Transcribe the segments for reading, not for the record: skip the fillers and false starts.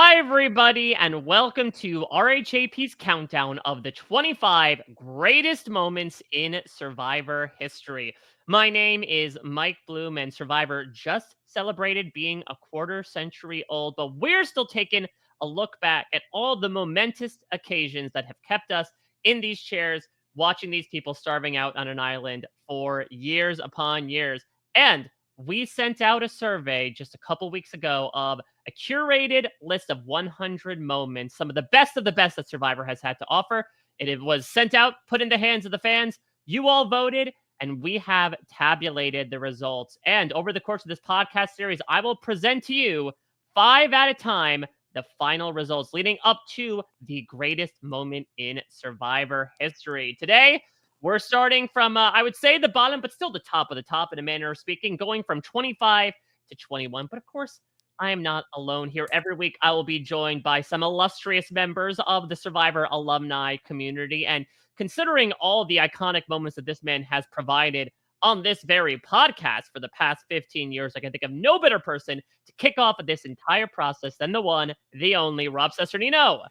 Hi, everybody, and welcome to RHAP's countdown of the 25 greatest moments in Survivor history. My name is Mike Bloom, and Survivor just celebrated being a quarter century old, but we're still taking a look back at all the momentous occasions that have kept us in these chairs, watching these people starving out on an island for years upon years. And we sent out a survey just a couple weeks ago of a curated list of 100 moments, some of the best that Survivor has had to offer. It was sent out, put in the hands of the fans. You all voted, and we have tabulated the results. And over the course of this podcast series, I will present to you five at a time the final results leading up to the greatest moment in Survivor history. Today, we're starting from, I would say, the bottom, but still the top of the top in a manner of speaking, going from 25 to 21. But of course, I am not alone here. Every week, I will be joined by some illustrious members of the Survivor alumni community. And considering all the iconic moments that this man has provided on this very podcast for the past 15 years, I can think of no better person to kick off this entire process than the one, the only Rob Cesternino.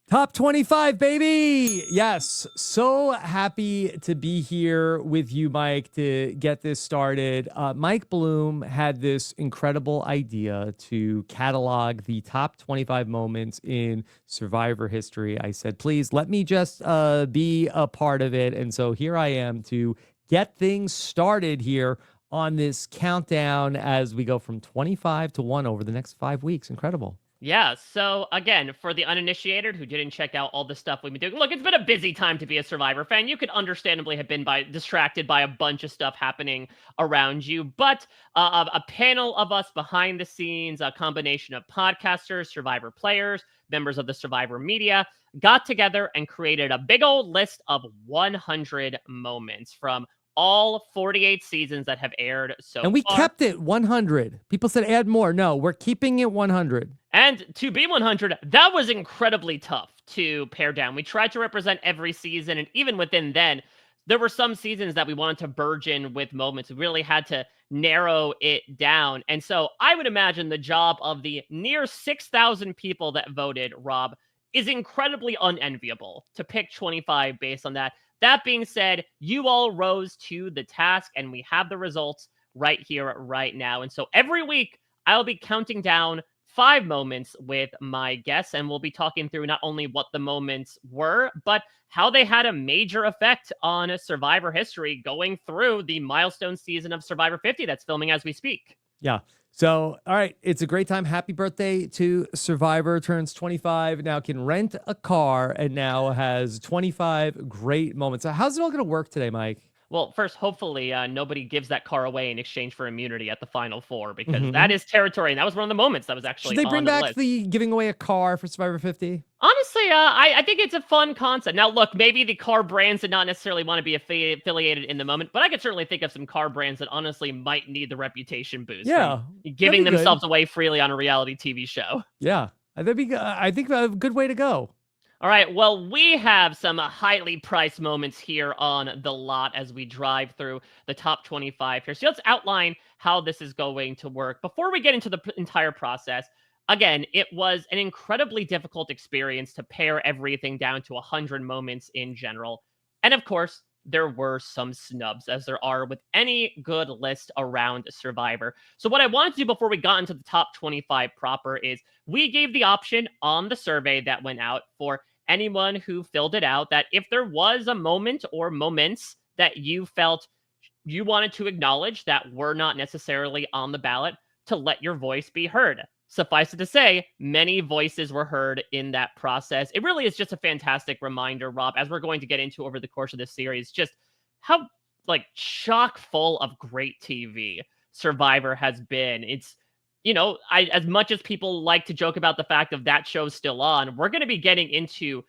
Top 25, baby. Yes. So happy to be here with you, Mike, to get this started. Mike Bloom had this incredible idea to catalog the top 25 moments in Survivor history. I said, please let me just be a part of it. And so here I am to get things started here on this countdown as we go from 25 to 1 over the next 5 weeks. Incredible. Yeah, so again, for the uninitiated who didn't check out all the stuff we've been doing, look, it's been a busy time to be a Survivor fan. You could understandably have been distracted by a bunch of stuff happening around you, but a panel of us behind the scenes, a combination of podcasters, Survivor players, members of the Survivor media, got together and created a big old list of 100 moments from all 48 seasons that have aired so far. And we kept it 100. People said add more. No, we're keeping it 100. And to be 100, that was incredibly tough to pare down. We tried to represent every season, and even within then, there were some seasons that we wanted to burgeon with moments. We really had to narrow it down. And so I would imagine the job of the near 6,000 people that voted, Rob, is incredibly unenviable to pick 25 based on that. That being said, you all rose to the task, and we have the results right here, right now. And so every week, I'll be counting down 5 moments with my guests, and we'll be talking through not only what the moments were, but how they had a major effect on Survivor history going through the milestone season of Survivor 50 that's filming as we speak. Yeah. So, all right, it's a great time. Happy birthday to Survivor. Turns 25, now can rent a car, and now has 25 great moments. So how's it all going to work today, Mike? Well, first, hopefully, nobody gives that car away in exchange for immunity at the Final Four, because that is territory, and that was one of the moments that was actually Should they bring on the back list. the giving away a car for Survivor 50? Honestly, I think it's a fun concept. Now, look, maybe the car brands did not necessarily want to be affiliated in the moment, but I could certainly think of some car brands that honestly might need the reputation boost. Yeah, Giving that'd be themselves away freely on a reality TV show. Yeah, that'd be. I think a good way to go. All right, well, we have some highly priced moments here on the lot as we drive through the top 25 here. So let's outline how this is going to work. Before we get into the entire process, again, it was an incredibly difficult experience to pare everything down to 100 moments in general. And of course, there were some snubs, as there are with any good list around Survivor. So what I wanted to do before we got into the top 25 proper is we gave the option on the survey that went out for anyone who filled it out that if there was a moment or moments that you felt you wanted to acknowledge that were not necessarily on the ballot, to let your voice be heard. Suffice it to say, many voices were heard in that process. It really is just a fantastic reminder, Rob, as we're going to get into over the course of this series, just how chock full of great TV Survivor has been. It's, as much as people like to joke about the fact of that show's still on, we're going to be getting into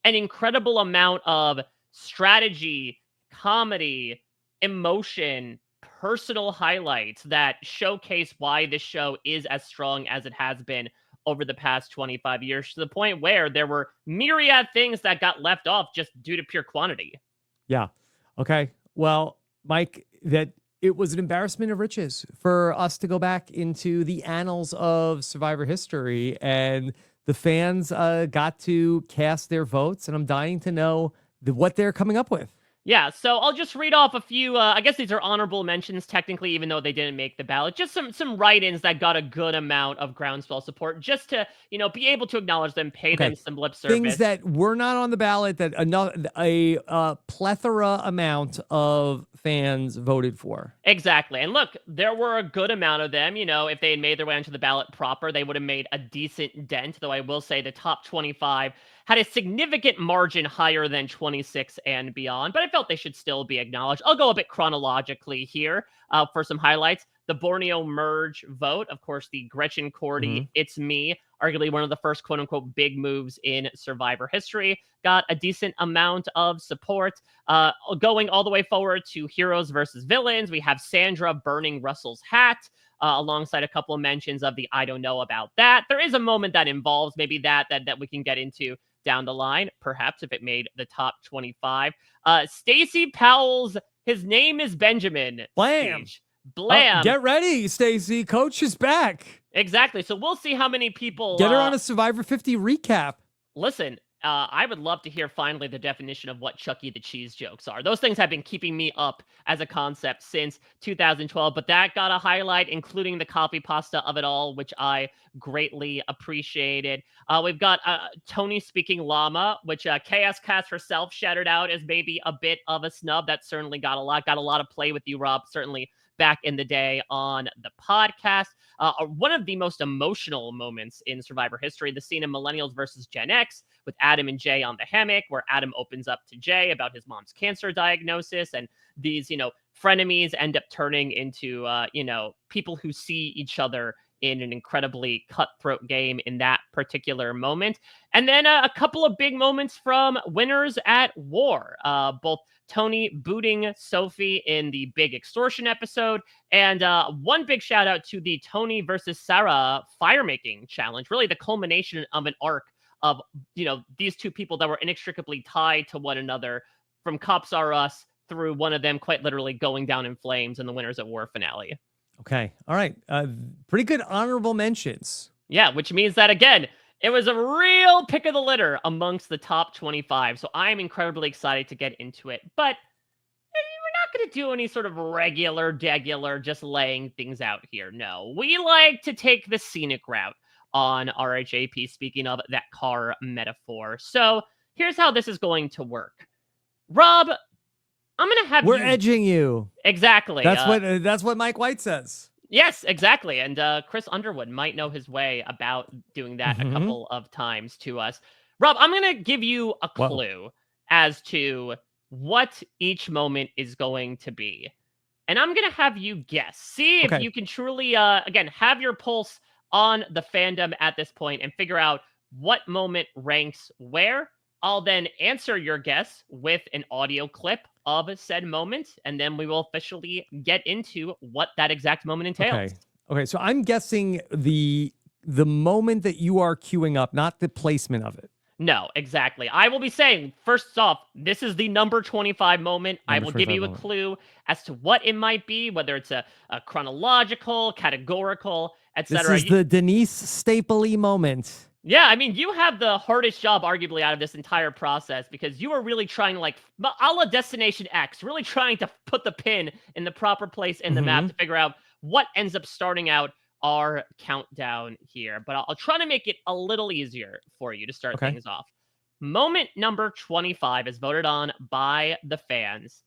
an incredible amount of strategy, comedy, emotion, personal highlights that showcase why this show is as strong as it has been over the past 25 years, to the point where there were myriad things that got left off just due to pure quantity. Yeah. Okay. Well, Mike, that it was an embarrassment of riches for us to go back into the annals of Survivor history and the fans got to cast their votes, and I'm dying to know what they're coming up with. Yeah, so I'll just read off a few, I guess these are honorable mentions technically, even though they didn't make the ballot. Just some write-ins that got a good amount of groundswell support, just to, be able to acknowledge them, pay them some lip Things service. that were not on the ballot that a plethora amount of fans voted for. Exactly. And look, there were a good amount of them. If they had made their way onto the ballot proper, they would have made a decent dent, though I will say the top 25 had a significant margin higher than 26 and beyond, but I felt they should still be acknowledged. I'll go a bit chronologically here for some highlights. The Borneo Merge vote, of course, the Gretchen Cordy, It's Me, arguably one of the first quote-unquote big moves in Survivor history, got a decent amount of support. Going all the way forward to Heroes versus Villains, we have Sandra burning Russell's hat, alongside a couple of mentions of the I don't know about that. There is a moment that involves maybe that we can get into down the line, perhaps if it made the top 25. Stacey Powell's His Name is Benjamin Blam. speech. Blam. Get ready, Stacey. Coach is back. Exactly. So we'll see how many people get her on a Survivor 50 recap. Listen, I would love to hear finally the definition of what Chucky the Cheese jokes are. Those things have been keeping me up as a concept since 2012, but that got a highlight, including the copy pasta of it all, which I greatly appreciated. We've got Tony speaking llama, which Chaos Cast herself shouted out as maybe a bit of a snub. That certainly got a lot of play with you, Rob, certainly back in the day on the podcast. One of the most emotional moments in Survivor history, the scene of Millennials versus Gen X with Adam and Jay on the hammock, where Adam opens up to Jay about his mom's cancer diagnosis, and these, frenemies end up turning into, people who see each other in an incredibly cutthroat game in that particular moment. And then a couple of big moments from Winners at War, both Tony booting Sophie in the big extortion episode, and one big shout out to the Tony versus Sarah firemaking challenge, really the culmination of an arc of, these two people that were inextricably tied to one another, from Cops R Us through one of them quite literally going down in flames in the Winners at War finale. Okay. All right. Pretty good honorable mentions. Yeah, which means that, again, it was a real pick of the litter amongst the top 25. So I'm incredibly excited to get into it. But we're not going to do any sort of degular, just laying things out here. No, we like to take the scenic route on RHAP, speaking of that car metaphor. So here's how this is going to work. Rob, I'm going to have We're edging you. Exactly. That's what Mike White says. Yes, exactly. And Chris Underwood might know his way about doing that a couple of times to us. Rob, I'm going to give you a clue as to what each moment is going to be. And I'm going to have you guess. See if you can truly, again, have your pulse on the fandom at this point and figure out what moment ranks where. I'll then answer your guess with an audio clip of said moment, and then we will officially get into what that exact moment entails. Okay. So I'm guessing the moment that you are queuing up, not the placement of it. No, exactly. I will be saying, first off, this is the number 25 moment. I will give you a clue as to what it might be, whether it's a chronological, categorical, etc. This is the Denise Stapley moment. Yeah, I mean, you have the hardest job, arguably, out of this entire process, because you are really trying, like, a la Destination X, really trying to put the pin in the proper place in the map to figure out what ends up starting out our countdown here. But I'll try to make it a little easier for you to start things off. Moment number 25, as voted on by the fans,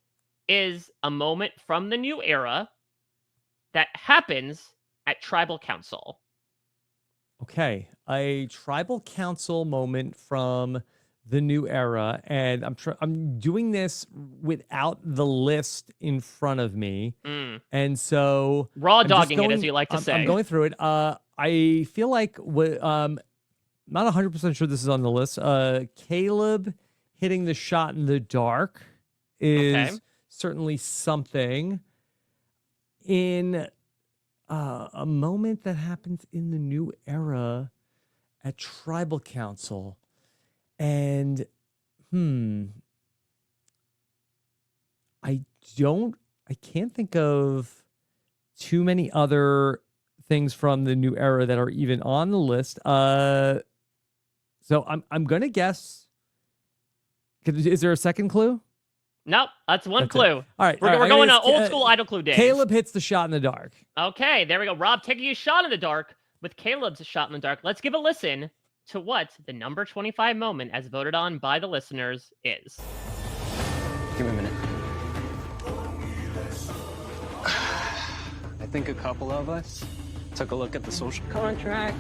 is a moment from the new era that happens at Tribal Council. Okay, a Tribal Council moment from the new era, and I'm doing this without the list in front of me, and so raw dogging it, as you like to say. I'm going through it. I feel like not 100% sure this is on the list. Kaleb hitting the shot in the dark is certainly something. In a moment that happens in the new era at Tribal Council. And, I can't think of too many other things from the new era that are even on the list. So I'm going to guess. Is there a second clue? Nope, that's one That's clue. All right. We're going to old school idle clue days. Kaleb hits the shot in the dark. Okay, there we go. Rob taking a shot in the dark with Kaleb's shot in the dark. Let's give a listen to what the number 25 moment, as voted on by the listeners, is. Give me a minute. I think a couple of us took a look at the social contract.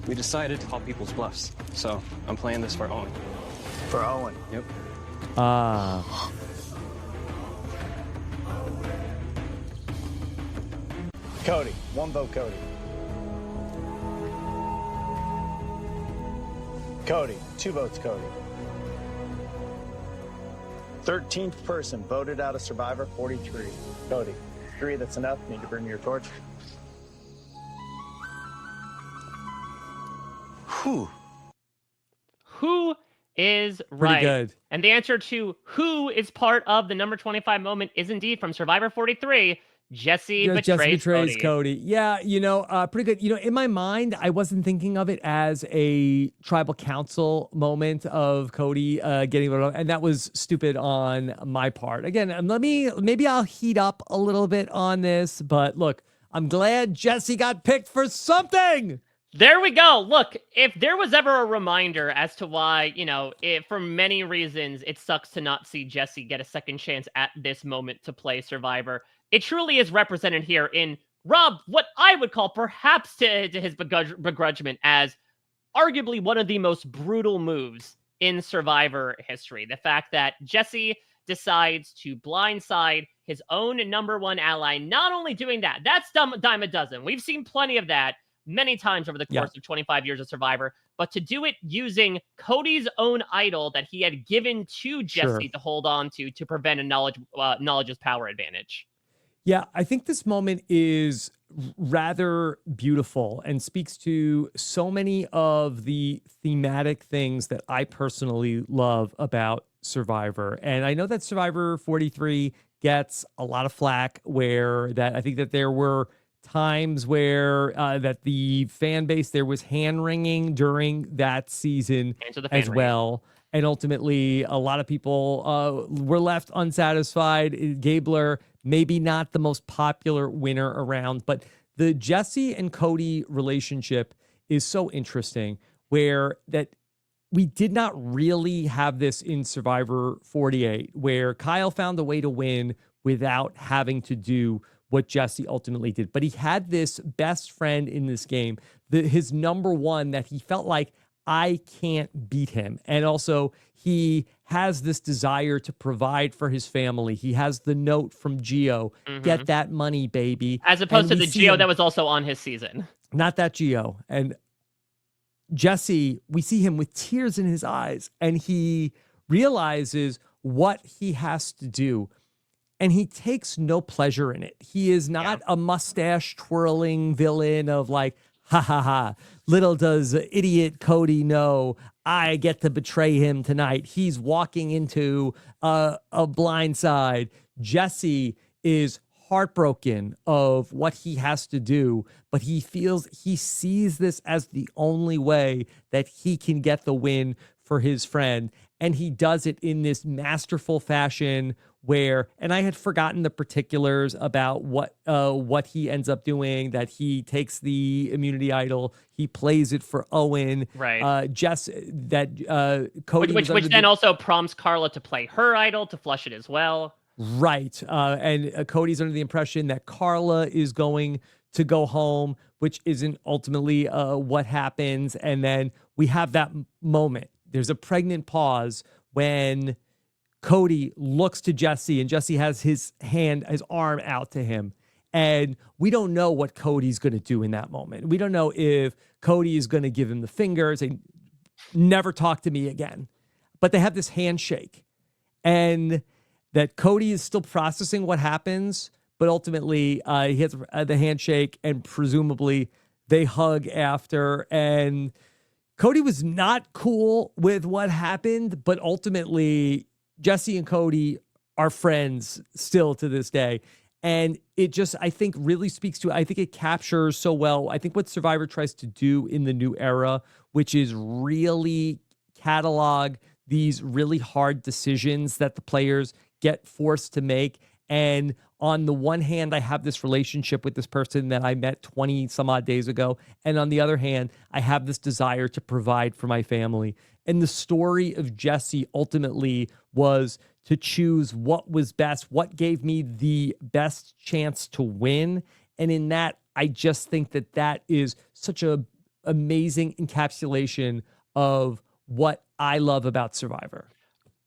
We decided to call people's bluffs, so I'm playing this for Owen. For Owen? Yep. Cody. One vote, Cody. Cody. 2 votes, Cody. 13th person voted out of Survivor 43. Cody. 3, that's enough. Need to bring me your torch. Whew. Who is Pretty right? good. And the answer to who is part of the number 25 moment is indeed from Survivor 43. Jesse betrays Cody. Yeah, pretty good. In my mind, I wasn't thinking of it as a tribal council moment of Cody getting voted on, and that was stupid on my part. Again, maybe I'll heat up a little bit on this, but look, I'm glad Jesse got picked for something. There we go. Look, if there was ever a reminder as to why, for many reasons, it sucks to not see Jesse get a second chance at this moment to play Survivor, it truly is represented here in Rob, what I would call perhaps to his begrudgment as arguably one of the most brutal moves in Survivor history. The fact that Jesse decides to blindside his own number one ally, not only doing that, that's dime a dozen. We've seen plenty of that many times over the course of 25 years of Survivor, but to do it using Cody's own idol that he had given to Jesse to hold on to prevent a knowledge is power advantage. Yeah, I think this moment is rather beautiful and speaks to so many of the thematic things that I personally love about Survivor. And I know that Survivor 43 gets a lot of flack I think that there were times where that the fan base, there was hand wringing during that season as well. And ultimately, a lot of people were left unsatisfied. Gabler, maybe not the most popular winner around, but the Jesse and Cody relationship is so interesting, where that we did not really have this in Survivor 48, where Kyle found a way to win without having to do what Jesse ultimately did. But he had this best friend in this game, his number one, that he felt like, I can't beat him. And also, he has this desire to provide for his family. He has the note from Gio, get that money, baby. As opposed to the Gio that was also on his season. Not that Gio. And Jesse, we see him with tears in his eyes, and he realizes what he has to do. And he takes no pleasure in it. He is not a mustache twirling villain of like, ha ha ha, little does idiot Cody know I get to betray him tonight. He's walking into a blind side. Jesse is heartbroken of what he has to do, but he sees this as the only way that he can get the win for his friend. And he does it in this masterful fashion where, and I had forgotten the particulars about what he ends up doing, that he takes the immunity idol, he plays it for Owen. Right. Cody which then also prompts Carla to play her idol to flush it as well. Right. And Cody's under the impression that Carla is going to go home, which isn't ultimately what happens. And then we have that moment. There's a pregnant pause when Cody looks to Jesse, and Jesse has his arm out to him. And we don't know what Cody's going to do in that moment. We don't know if Cody is going to give him the fingers and never talk to me again. But they have this handshake, and that Cody is still processing what happens. But ultimately, he hits the handshake, and presumably they hug after. And Cody was not cool with what happened, but ultimately Jesse and Cody are friends still to this day. And it just, I think, really speaks to, I think it captures so well, I think what Survivor tries to do in the new era, which is really catalog these really hard decisions that the players get forced to make. And on the one hand, I have this relationship with this person that I met 20 some odd days ago. And on the other hand, I have this desire to provide for my family. And the story of Jesse ultimately was to choose what was best, what gave me the best chance to win. And in that, I just think that that is such a amazing encapsulation of what I love about Survivor.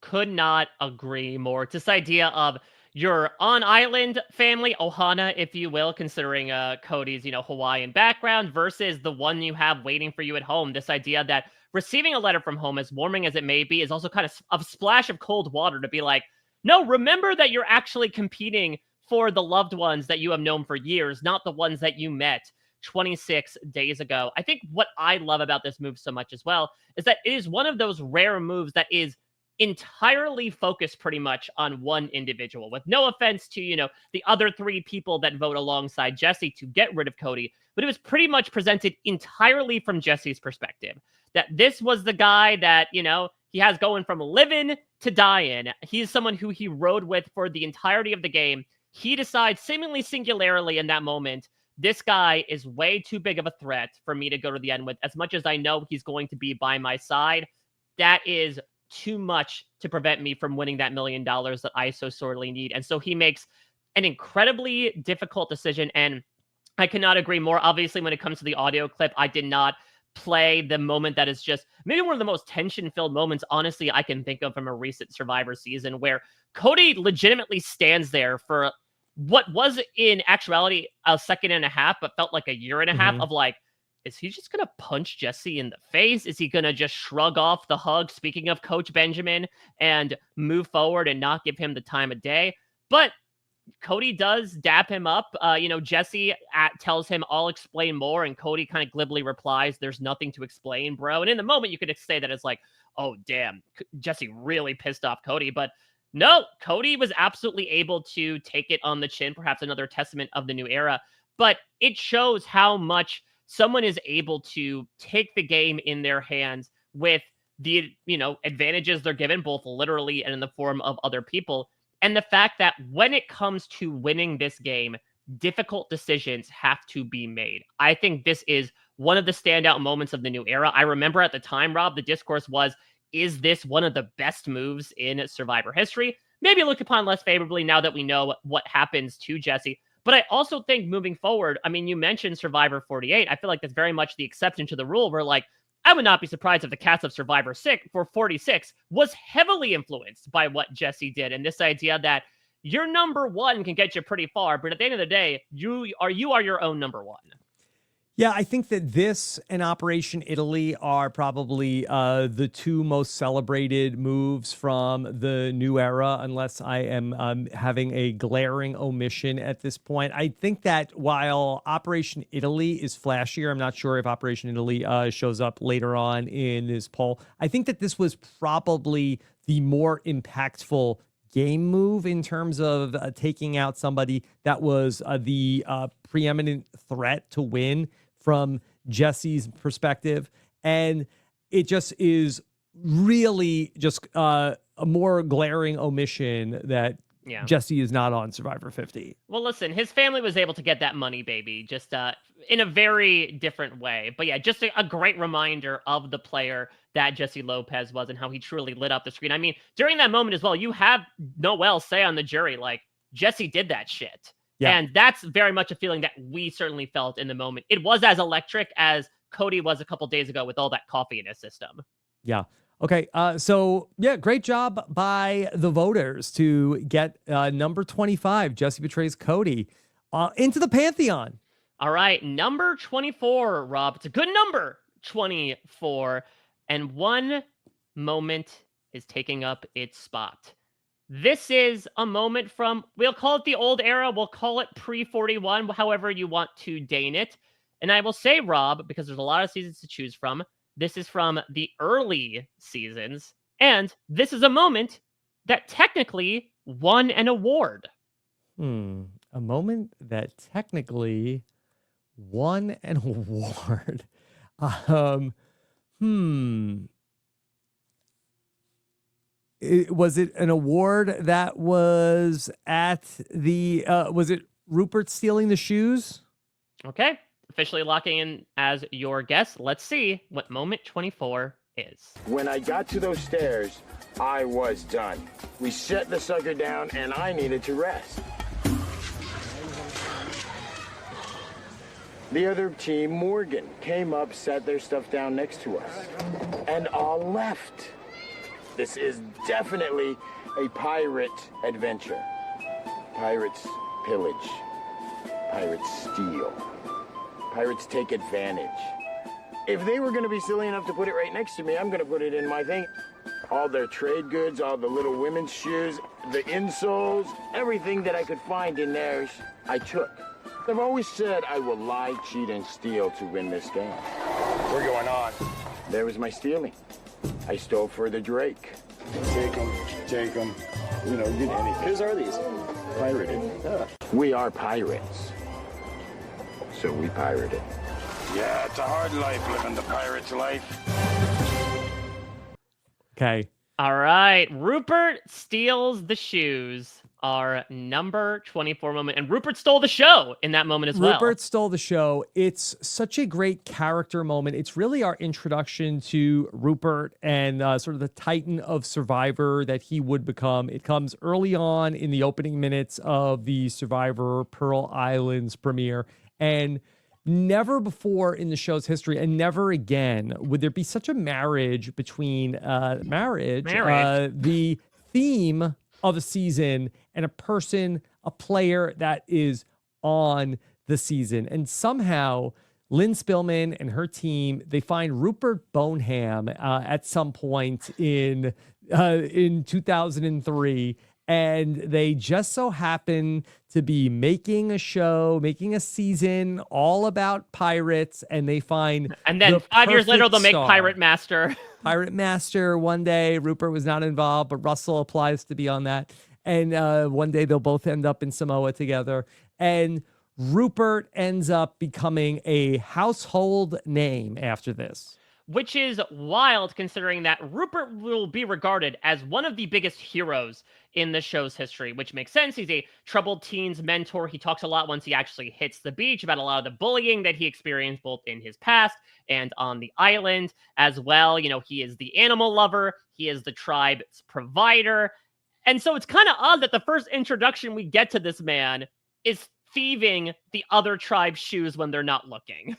Could not agree more. It's this idea of your on-island family, Ohana, if you will, considering Cody's, Hawaiian background versus the one you have waiting for you at home. This idea that receiving a letter from home, as warming as it may be, is also kind of a splash of cold water to be like, no, remember that you're actually competing for the loved ones that you have known for years, not the ones that you met 26 days ago. I think what I love about this move so much as well is that it is one of those rare moves that is entirely focused pretty much on one individual, with no offense to, the other three people that vote alongside Jesse to get rid of Cody, but it was pretty much presented entirely from Jesse's perspective. That this was the guy that, he has going from living to dying. He's someone who he rode with for the entirety of the game. He decides seemingly singularly in that moment, this guy is way too big of a threat for me to go to the end with. As much as I know he's going to be by my side, that is too much to prevent me from winning that $1 million that I so sorely need. And so he makes an incredibly difficult decision. And I cannot agree more. Obviously, when it comes to the audio clip, I did not play the moment that is just maybe one of the most tension-filled moments, honestly, I can think of from a recent Survivor season, where Cody legitimately stands there for what was in actuality a second and a half, but felt like a year and a half of like, is he just going to punch Jesse in the face? Is he going to just shrug off the hug, speaking of Coach Benjamin, and move forward and not give him the time of day? But Cody does dap him up. Jesse tells him, I'll explain more. And Cody kind of glibly replies, there's nothing to explain, bro. And in the moment, you could say that it's like, oh, damn, Jesse really pissed off Cody. But no, Cody was absolutely able to take it on the chin, perhaps another testament of the new era. But it shows how much someone is able to take the game in their hands with the, advantages they're given, both literally and in the form of other people. And the fact that when it comes to winning this game, difficult decisions have to be made. I think this is one of the standout moments of the new era. I remember at the time, Rob, the discourse was, is this one of the best moves in Survivor history? Maybe looked upon less favorably now that we know what happens to Jesse. But I also think moving forward, I mean, you mentioned Survivor 48. I feel like that's very much the exception to the rule, where like, I would not be surprised if the cast of Survivor 46 was heavily influenced by what Jesse did. And this idea that your number one can get you pretty far, but at the end of the day, you are your own number one. Yeah, I think that this and Operation Italy are probably the two most celebrated moves from the new era, unless I am having a glaring omission at this point. I think that while Operation Italy is flashier, I'm not sure if Operation Italy shows up later on in this poll. I think that this was probably the more impactful game move in terms of taking out somebody that was the preeminent threat to win from Jesse's perspective. And it just is really just a more glaring omission that Jesse is not on Survivor 50. Well, listen, his family was able to get that money, baby, just in a very different way. But yeah, just a great reminder of the player that Jesse Lopez was and how he truly lit up the screen. I mean, during that moment as well, you have Noel say on the jury, like, Jesse did that shit. Yeah. And that's very much a feeling that we certainly felt in the moment. It was as electric as Cody was a couple days ago with all that coffee in his system. Yeah. Okay. So, yeah, great job by the voters to get number 25, Jesse Betrays Cody, into the Pantheon. All right. Number 24, Rob. It's a good number, 24. And one moment is taking up its spot. This is a moment from, we'll call it the old era, we'll call it pre-41, however you want to deign it. And I will say, Rob, because there's a lot of seasons to choose from, this is from the early seasons, and this is a moment that technically won an award. a moment that technically won an award. Um, was it an award that was at the, was it Rupert stealing the shoes? Okay, officially locking in as your guess. Let's see what moment 24 is. When I got to those stairs, I was done. We set the sucker down and I needed to rest. The other team, Morgan, came up, set their stuff down next to us, and all left. This is definitely a pirate adventure. Pirates pillage. Pirates steal. Pirates take advantage. If they were going to be silly enough to put it right next to me, I'm going to put it in my thing. All their trade goods, all the little women's shoes, the insoles, everything that I could find in theirs, I took. I've always said I will lie, cheat, and steal to win this game. We're going on. There was my stealing. I stole for the Drake. Take them. You know, get anything. Whose are these? Pirated. We are pirates. So we pirated. Yeah, it's a hard life living the pirate's life. Okay. All right, Rupert steals the shoes. Our number 24 moment. And Rupert stole the show in that moment as well. Rupert stole the show. It's such a great character moment. It's really our introduction to Rupert and sort of the titan of Survivor that he would become. It comes early on in the opening minutes of the Survivor Pearl Islands premiere. And never before in the show's history, and never again, would there be such a marriage between the theme of a season and a person, a player that is on the season. And somehow Lynn Spillman and her team, they find Rupert Boneham at some point in 2003. And they just so happen to be making a season all about pirates. And they find, and then 5 years later, they'll make star. Pirate Master. Pirate Master one day. Rupert was not involved, but Russell applies to be on that. And one day they'll both end up in Samoa together. And Rupert ends up becoming a household name after this. Which is wild considering that Rupert will be regarded as one of the biggest heroes in the show's history, which makes sense. He's a troubled teens mentor. He talks a lot once he actually hits the beach about a lot of the bullying that he experienced both in his past and on the island as well. You know, he is the animal lover. He is the tribe's provider. And so it's kind of odd that the first introduction we get to this man is thieving the other tribe's shoes when they're not looking.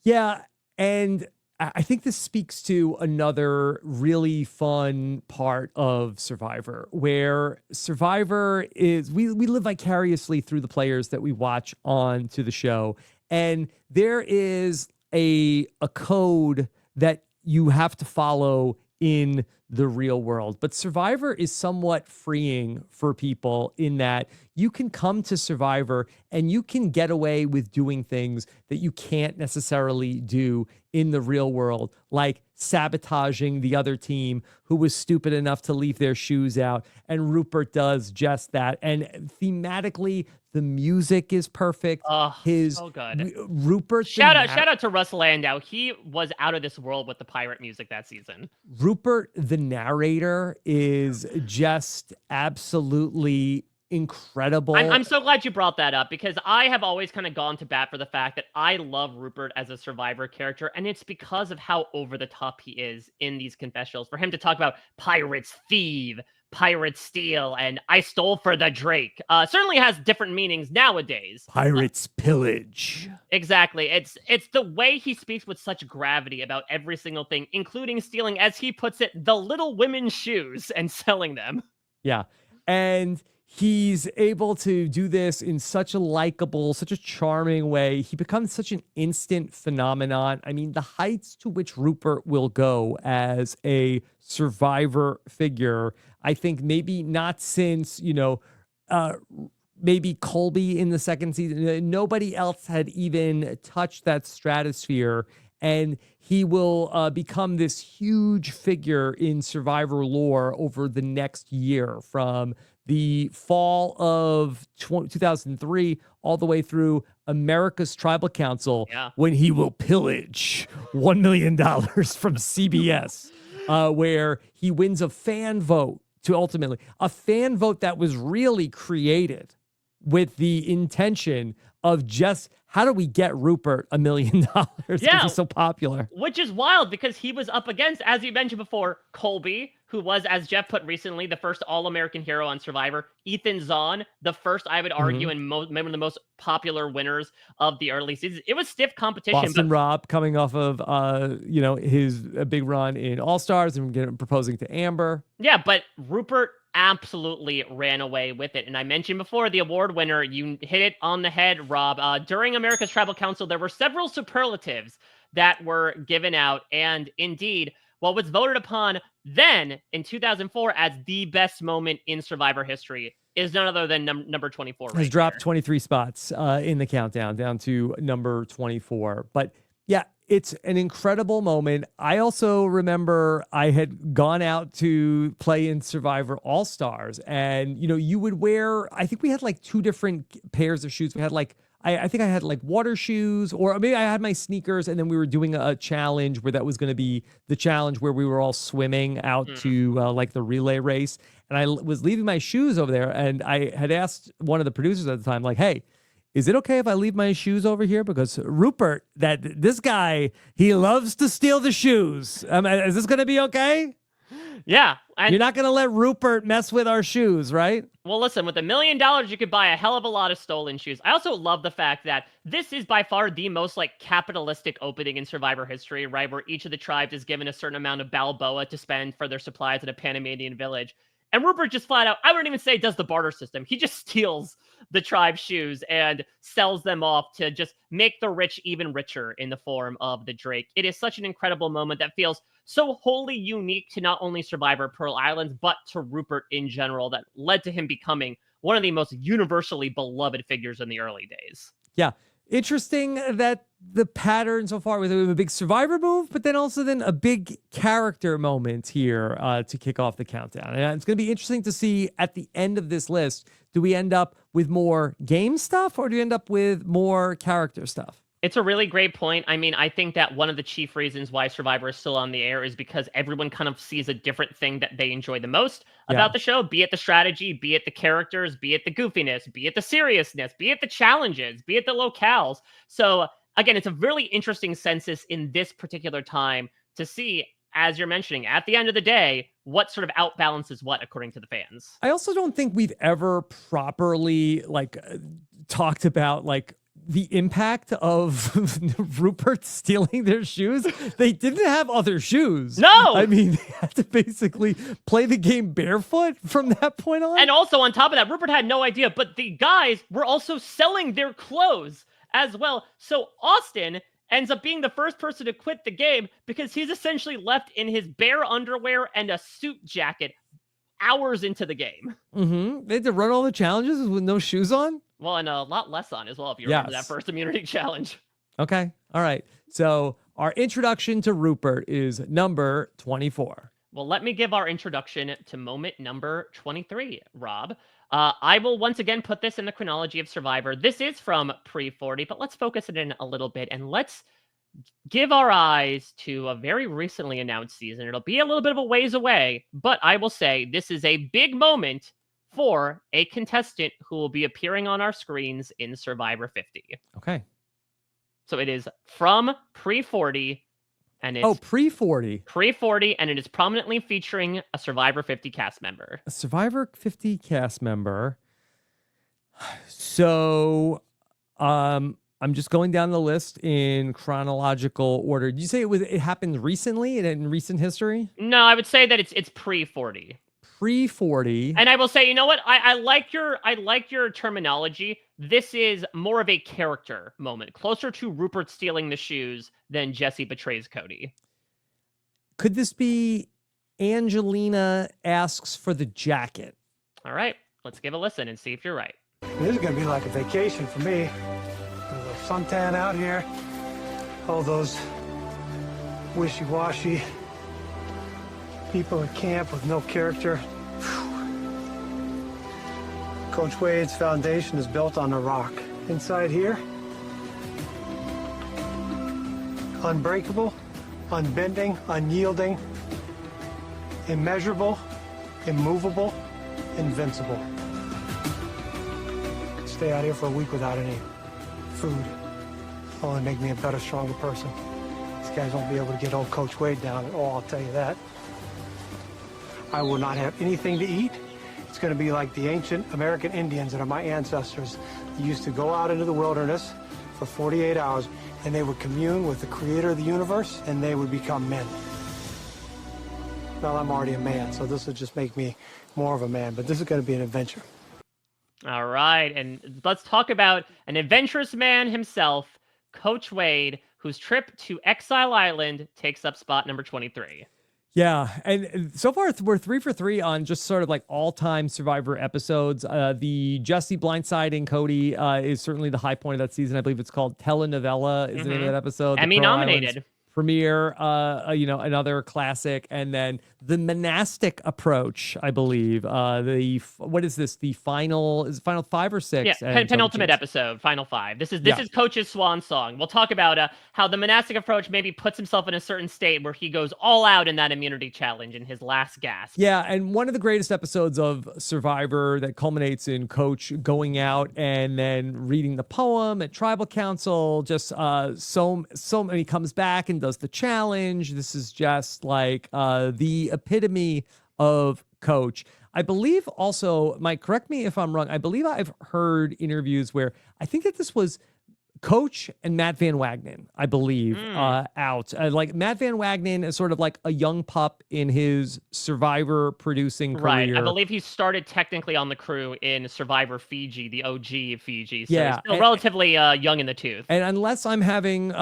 Yeah, and I think this speaks to another really fun part of Survivor, where Survivor is, we live vicariously through the players that we watch on to the show. And there is a code that you have to follow in the real world. But Survivor is somewhat freeing for people in that you can come to Survivor and you can get away with doing things that you can't necessarily do in the real world, like sabotaging the other team who was stupid enough to leave their shoes out. And Rupert does just that. And thematically, the music is perfect. Oh, so good. Rupert. Shout out to Russ Landau. He was out of this world with the pirate music that season. Rupert, the narrator, is just absolutely incredible. I'm so glad you brought that up because I have always kind of gone to bat for the fact that I love Rupert as a Survivor character, and it's because of how over the top he is in these confessionals. For him to talk about pirates thieve, pirates steal, and I stole for the Drake certainly has different meanings nowadays. Pirates pillage. Exactly. It's the way he speaks with such gravity about every single thing, including stealing, as he puts it, the little women's shoes and selling them. Yeah. And he's able to do this in such a likable, such a charming way. He becomes such an instant phenomenon. I mean, the heights to which Rupert will go as a Survivor figure, I think maybe not since, maybe Colby in the second season. Nobody else had even touched that stratosphere. And he will become this huge figure in Survivor lore over the next year, from the fall of 2003 all the way through America's Tribal Council, when he will pillage $1 million from CBS, where he wins a fan vote to ultimately a fan vote that was really created with the intention of just how do we get Rupert $1 million because he's so popular. Which is wild because he was up against, as you mentioned before, Colby, who was, as Jeff put recently, the first All-American hero on Survivor. Ethan Zahn, the first, I would argue, and one of the most popular winners of the early seasons. It was stiff competition. Boston Rob coming off of, his big run in All-Stars and proposing to Amber. Yeah, but Rupert absolutely ran away with it. And I mentioned before, the award winner, you hit it on the head, Rob. During America's Tribal Council, there were several superlatives that were given out. And indeed, what was voted upon then in 2004 as the best moment in Survivor history is none other than number 24. Has dropped 23 spots in the countdown down to number 24. But yeah, it's an incredible moment. I also remember I had gone out to play in Survivor All-Stars, and you would wear, I think we had like two different pairs of shoes. We had like, I think I had like water shoes, or maybe I had my sneakers, and then we were doing a challenge where that was going to be the challenge where we were all swimming out to like the relay race. And I was leaving my shoes over there, and I had asked one of the producers at the time, like, hey, is it okay if I leave my shoes over here? Because Rupert, this guy, he loves to steal the shoes. Is this going to be okay? Yeah. And you're not going to let Rupert mess with our shoes, right? Well, listen, with $1 million, you could buy a hell of a lot of stolen shoes. I also love the fact that this is by far the most capitalistic opening in Survivor history, right? Where each of the tribes is given a certain amount of Balboa to spend for their supplies at a Panamanian village. And Rupert just flat out, I wouldn't even say does the barter system. He just steals the tribe's shoes and sells them off to just make the rich even richer in the form of the Drake. It is such an incredible moment that feels so wholly unique to not only Survivor Pearl Islands, but to Rupert in general, that led to him becoming one of the most universally beloved figures in the early days. Yeah. Interesting that the pattern so far was a big Survivor move, but then a big character moment here to kick off the countdown. And it's going to be interesting to see at the end of this list, do we end up with more game stuff or do we end up with more character stuff? It's a really great point. I mean, I think that one of the chief reasons why Survivor is still on the air is because everyone kind of sees a different thing that they enjoy the most about the show, be it the strategy, be it the characters, be it the goofiness, be it the seriousness, be it the challenges, be it the locales. So again, it's a really interesting census in this particular time to see, as you're mentioning, at the end of the day, what sort of outbalances what according to the fans. I also don't think we've ever properly talked about the impact of Rupert stealing their shoes. They didn't have other shoes. No! I mean, they had to basically play the game barefoot from that point on. And also on top of that, Rupert had no idea, but the guys were also selling their clothes as well. So Austin ends up being the first person to quit the game because he's essentially left in his bare underwear and a suit jacket hours into the game. They had to run all the challenges with no shoes on? Well, and a lot less on as well, if you remember that first immunity challenge. Okay. All right. So our introduction to Rupert is number 24. Well, let me give our introduction to moment number 23, Rob. I will once again put this in the chronology of Survivor. This is from pre-40, but let's focus it in a little bit and let's give our eyes to a very recently announced season. It'll be a little bit of a ways away, but I will say this is a big moment for a contestant who will be appearing on our screens in Survivor 50. Okay. So it is from pre-40, and it's pre-40. Pre-40, and it is prominently featuring a Survivor 50 cast member. A Survivor 50 cast member. So, I'm just going down the list in chronological order. Did you say it happened recently in recent history? No, I would say that it's pre-40. Pre-40. And I will say, you know what? I like your terminology. This is more of a character moment, closer to Rupert stealing the shoes than Jesse betrays Cody. Could this be Angelina asks for the jacket? All right, let's give a listen and see if you're right. This is gonna be like a vacation for me. A little suntan out here. All those wishy-washy people at camp with no character. Coach Wade's foundation is built on a rock. Inside here, unbreakable, unbending, unyielding, immeasurable, immovable, invincible. Stay out here for a week without any food. Only make me a better, stronger person. These guys won't be able to get old Coach Wade down at all, I'll tell you that. I will not have anything to eat. It's going to be like the ancient American Indians that are my ancestors. They used to go out into the wilderness for 48 hours, and they would commune with the creator of the universe, and they would become men. Well, I'm already a man, so this will just make me more of a man, but this is going to be an adventure. All right, and let's talk about an adventurous man himself, Coach Wade, whose trip to Exile Island takes up spot number 23. Yeah, and so far we're 3 for 3 on just sort of like all-time Survivor episodes. The Jesse blindsiding Cody is certainly the high point of that season. I believe it's called Telenovela is the name of that episode. Emmy nominated. Premiere, another classic, and then the monastic approach, I believe. What is this? The final is it final 5 or 6? Yeah, penultimate episode, final 5. This is Coach's swan song. We'll talk about how the monastic approach maybe puts himself in a certain state where he goes all out in that immunity challenge in his last gasp. Yeah, and one of the greatest episodes of Survivor that culminates in Coach going out and then reading the poem at Tribal Council. Just so many, comes back and does the challenge. This is just like the epitome of Coach. I believe also, Mike, correct me if I'm wrong, I believe I've heard interviews where I think that this was Coach and Matt Van Wagenen, I believe, out. Like Matt Van Wagenen is sort of like a young pup in his Survivor producing career. Right. I believe he started technically on the crew in Survivor Fiji, the OG Fiji. So yeah, he's still relatively young in the tooth. And unless I'm having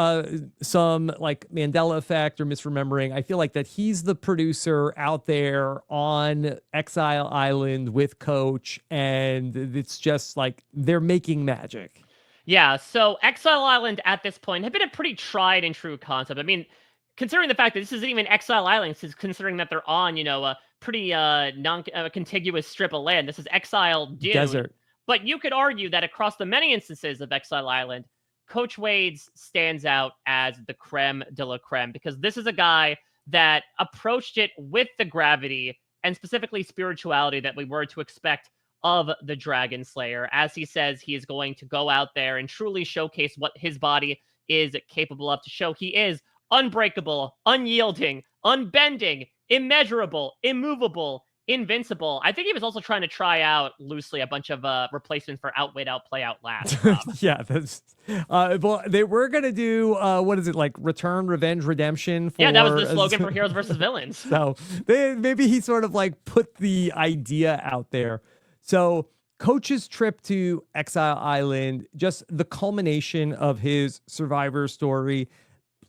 some like Mandela effect or misremembering, I feel like that he's the producer out there on Exile Island with Coach, and it's just like they're making magic. Yeah, so Exile Island at this point had been a pretty tried and true concept. I mean, considering the fact that this isn't even Exile Island, considering that they're on, a pretty non-contiguous strip of land. This is Exile Dune. Desert. But you could argue that across the many instances of Exile Island, Coach Wade's stands out as the creme de la creme, because this is a guy that approached it with the gravity and specifically spirituality that we were to expect of the Dragon Slayer. As he says, he is going to go out there and truly showcase what his body is capable of, to show he is unbreakable, unyielding, unbending, immeasurable, immovable, invincible. I think he was also trying to try out loosely a bunch of replacements for outwit, outplay, outlast. Yeah, that's well, they were gonna do what is it, like Return, Revenge, Redemption? Yeah, that was the slogan for Heroes versus Villains. So maybe he sort of like put the idea out there. So Coach's trip to Exile Island, just the culmination of his Survivor story.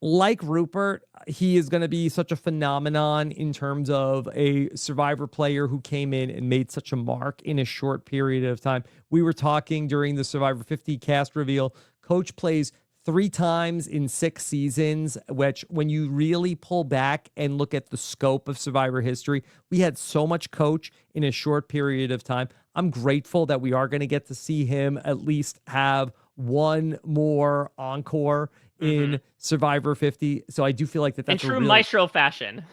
Like Rupert, he is going to be such a phenomenon in terms of a Survivor player who came in and made such a mark in a short period of time. We were talking during the Survivor 50 cast reveal. Coach plays 3 times in 6 seasons, which when you really pull back and look at the scope of Survivor history, we had so much Coach in a short period of time. I'm grateful that we are going to get to see him at least have one more encore in Survivor 50. So I do feel like that's in true Maestro fashion.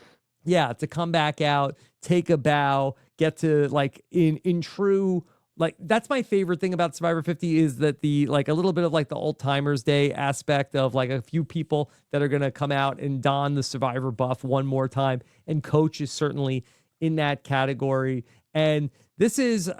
Yeah, to come back out, take a bow, get to like in true, like that's my favorite thing about Survivor 50 is that the like a little bit of like the old timers day aspect of like a few people that are going to come out and don the Survivor buff one more time. And Coach is certainly in that category. And this is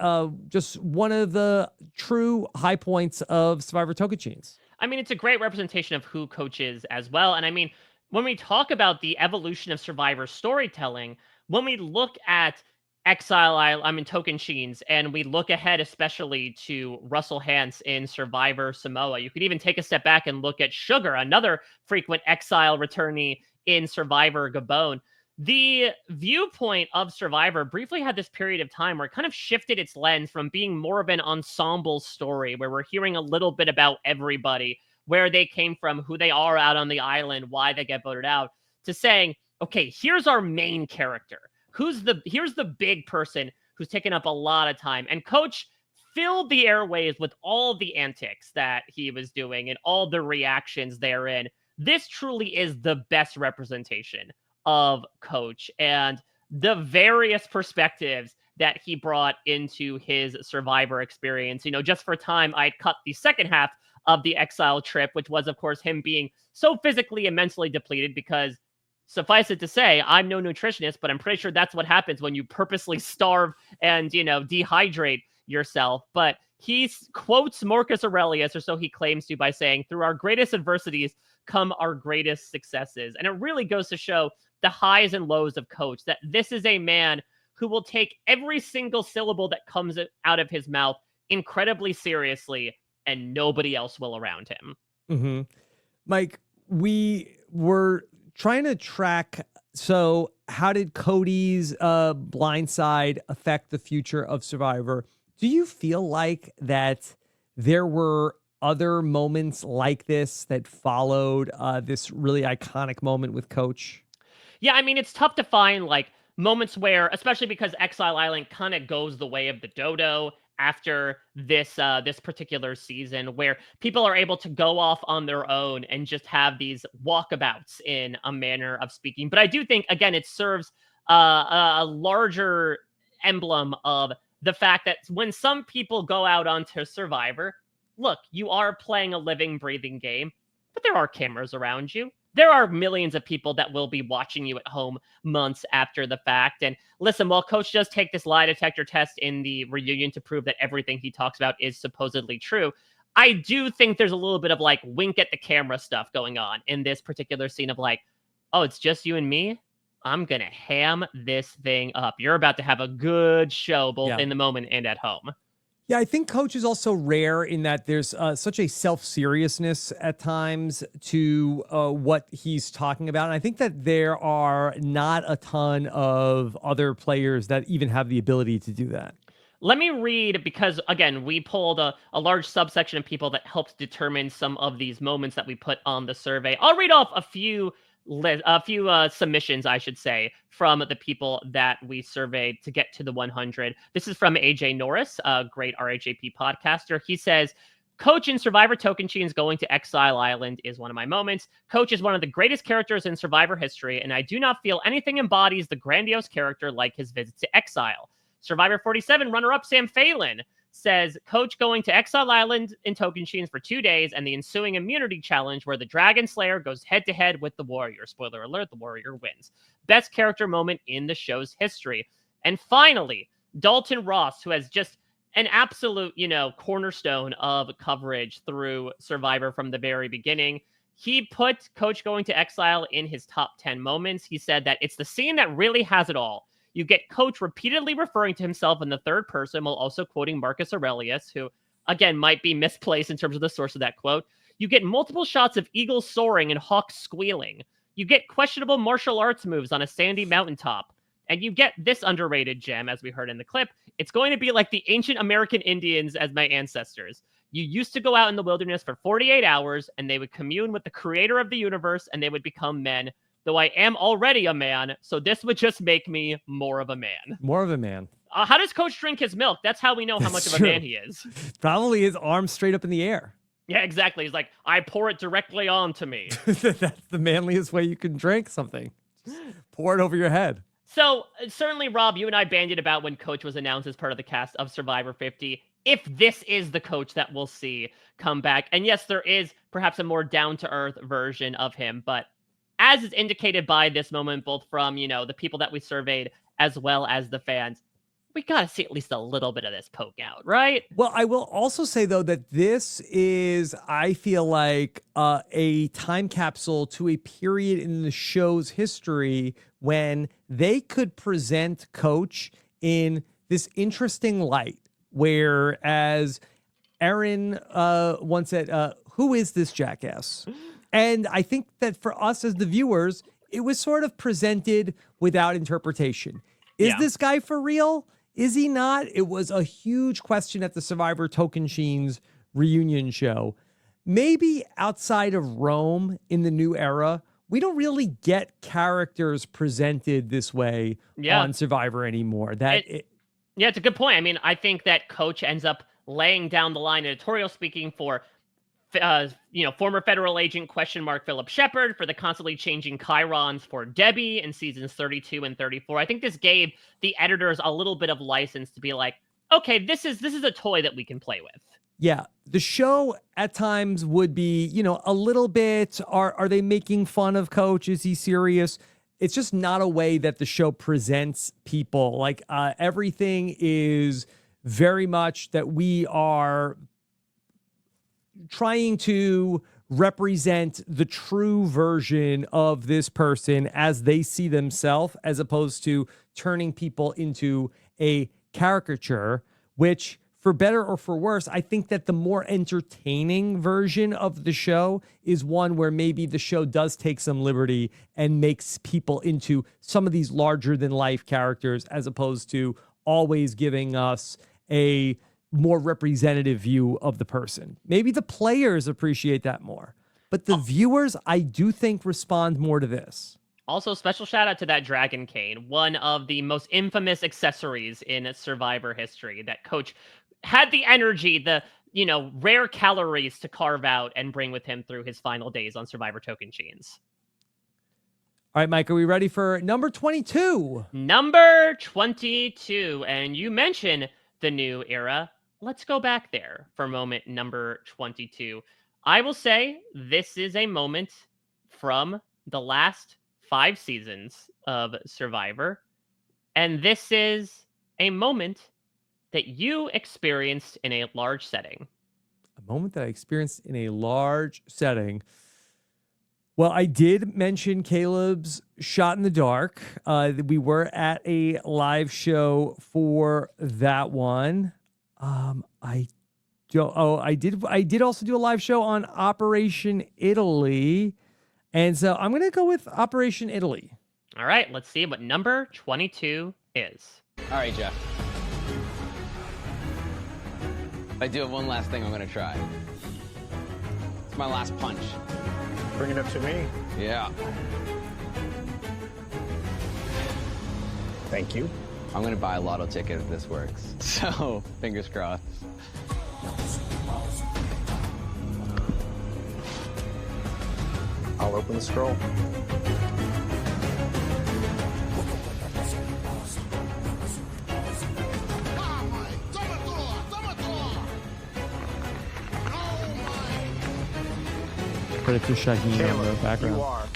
just one of the true high points of Survivor Tokachins. I mean, it's a great representation of who Coach is as well. And I mean, when we talk about the evolution of Survivor storytelling, when we look at Tokachins, and we look ahead especially to Russell Hantz in Survivor Samoa, you could even take a step back and look at Sugar, another frequent Exile returnee in Survivor Gabon. The viewpoint of Survivor briefly had this period of time where it kind of shifted its lens from being more of an ensemble story, where we're hearing a little bit about everybody, where they came from, who they are out on the island, why they get voted out, to saying, okay, here's our main character. Here's the big person who's taken up a lot of time. And Coach filled the airwaves with all the antics that he was doing and all the reactions therein. This truly is the best representation of Coach and the various perspectives that he brought into his Survivor experience. Just for time, I'd cut the second half of the Exile trip, which was, of course, him being so physically and mentally depleted because, suffice it to say, I'm no nutritionist, but I'm pretty sure that's what happens when you purposely starve and, dehydrate yourself. But he quotes Marcus Aurelius, or so he claims to, by saying, "Through our greatest adversities come our greatest successes." And it really goes to show the highs and lows of Coach, that this is a man who will take every single syllable that comes out of his mouth incredibly seriously, and nobody else will around him. Mm-hmm. Mike, we were trying to track. So how did Cody's blindside affect the future of Survivor? Do you feel like that there were other moments like this that followed this really iconic moment with Coach? Yeah, I mean, it's tough to find moments where, especially because Exile Island kind of goes the way of the dodo after this particular season, where people are able to go off on their own and just have these walkabouts in a manner of speaking. But I do think, again, it serves a larger emblem of the fact that when some people go out onto Survivor, look, you are playing a living, breathing game, but there are cameras around you. There are millions of people that will be watching you at home months after the fact. And listen, while Coach does take this lie detector test in the reunion to prove that everything he talks about is supposedly true, I do think there's a little bit of wink at the camera stuff going on in this particular scene of oh, it's just you and me? I'm going to ham this thing up. You're about to have a good show, both in the moment and at home. Yeah, I think Coach is also rare in that there's such a self-seriousness at times to what he's talking about. And I think that there are not a ton of other players that even have the ability to do that. Let me read, because, again, we pulled a large subsection of people that helped determine some of these moments that we put on the survey. I'll read off a few submissions, I should say, from the people that we surveyed to get to the 100. This is from AJ Norris, a great RHAP podcaster. He says, "Coach in Survivor Tocantins going to Exile Island is one of my moments. Coach is one of the greatest characters in Survivor history, and I do not feel anything embodies the grandiose character like his visit to Exile." Survivor 47 runner-up Sam Phelan says, "Coach going to Exile Island in Tocantins for 2 days and the ensuing immunity challenge where the Dragon Slayer goes head-to-head with the Warrior. Spoiler alert, the Warrior wins. Best character moment in the show's history." And finally, Dalton Ross, who has just an absolute, cornerstone of coverage through Survivor from the very beginning. He put Coach going to Exile in his top 10 moments. He said that it's the scene that really has it all. You get Coach repeatedly referring to himself in the third person while also quoting Marcus Aurelius, who, again, might be misplaced in terms of the source of that quote. You get multiple shots of eagles soaring and hawks squealing. You get questionable martial arts moves on a sandy mountaintop. And you get this underrated gem, as we heard in the clip. It's going to be like the ancient American Indians as my ancestors. You used to go out in the wilderness for 48 hours, and they would commune with the creator of the universe, and they would become men. Though I am already a man, so this would just make me more of a man. More of a man. How does Coach drink his milk? That's how we know how much of a man he is. Probably his arms straight up in the air. Yeah, exactly. He's like, I pour it directly onto me. That's the manliest way you can drink something. Just pour it over your head. So, certainly, Rob, you and I bandied about when Coach was announced as part of the cast of Survivor 50, if this is the Coach that we'll see come back. And yes, there is perhaps a more down-to-earth version of him, but as is indicated by this moment, both from, the people that we surveyed as well as the fans, we got to see at least a little bit of this poke out, right? Well, I will also say, though, that this is, I feel like, a time capsule to a period in the show's history when they could present Coach in this interesting light, whereas Aaron once said, who is this jackass? And I think that for us as the viewers, it was sort of presented without interpretation. Is this guy for real? Is he not? It was a huge question at the Survivor Tocantins reunion show. Maybe outside of Rome in the new era, we don't really get characters presented this way on Survivor anymore. Yeah, it's a good point. I mean, I think that Coach ends up laying down the line, editorial speaking for former federal agent Philip Shepard, for the constantly changing chyrons for Debbie in seasons 32 and 34. I think this gave the editors a little bit of license to be like, okay, this is a toy that we can play with. Yeah, the show at times would be, a little bit, are they making fun of Coach? Is he serious? It's just not a way that the show presents people. Like everything is very much that we are trying to represent the true version of this person as they see themselves, as opposed to turning people into a caricature, which, for better or for worse, I think that the more entertaining version of the show is one where maybe the show does take some liberty and makes people into some of these larger than life characters, as opposed to always giving us a more representative view of the person. Maybe the players appreciate that more, but the viewers, I do think, respond more to this. Also, special shout out to that dragon cane, one of the most infamous accessories in Survivor history that Coach had the energy, the rare calories to carve out and bring with him through his final days on Survivor Tocantins. All right, Mike, are we ready for number 22? Number 22, and you mentioned the new era. Let's go back there for moment number 22. I will say this is a moment from the last 5 seasons of Survivor, and this is a moment that you experienced in a large setting. A moment that I experienced in a large setting. Well, I did mention Kaleb's shot in the dark. We were at a live show for that one. I did also do a live show on Operation Italy. And so I'm going to go with Operation Italy. All right, let's see what number 22 is. All right, Jeff. I do have one last thing I'm going to try. It's my last punch. Bring it up to me. Yeah. Thank you. I'm going to buy a lotto ticket if this works. So, fingers crossed. I'll open the scroll. Credit to Shaheen on the background. You are.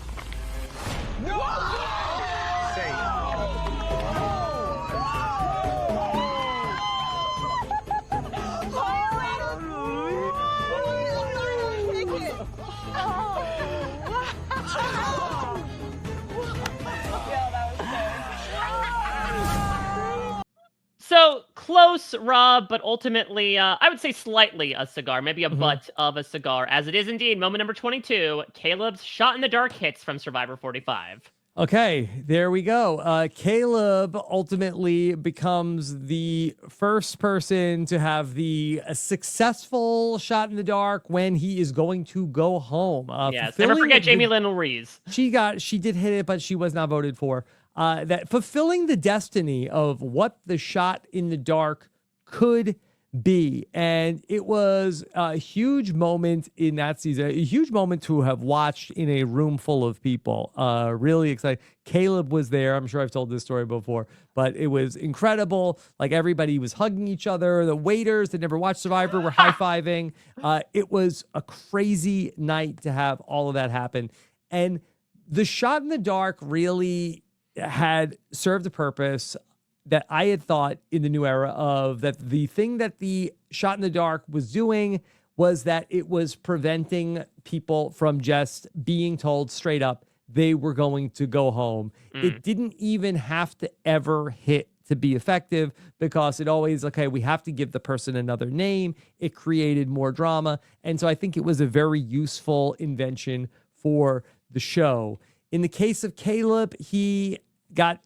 So close, Rob, but ultimately, I would say slightly a cigar, maybe a butt of a cigar, as it is indeed moment number 22, Kaleb's shot in the dark hits from Survivor 45. Okay, there we go. Kaleb ultimately becomes the first person to have the successful shot in the dark when he is going to go home. Yes, never forget Jamie Lynn Ruiz. She did hit it, but she was not voted for. That fulfilling the destiny of what the shot in the dark could be. And it was a huge moment in that season, a huge moment to have watched in a room full of people. Really excited. Kaleb was there. I'm sure I've told this story before, but it was incredible. Like, everybody was hugging each other. The waiters that never watched Survivor were high-fiving. It was a crazy night to have all of that happen. And the shot in the dark really had served a purpose that I had thought in the new era of that the thing that the shot in the dark was doing was that it was preventing people from just being told straight up they were going to go home. It didn't even have to ever hit to be effective, because it always, okay, we have to give the person another name. It created more drama. And so I think it was a very useful invention for the show. In the case of Kaleb, he got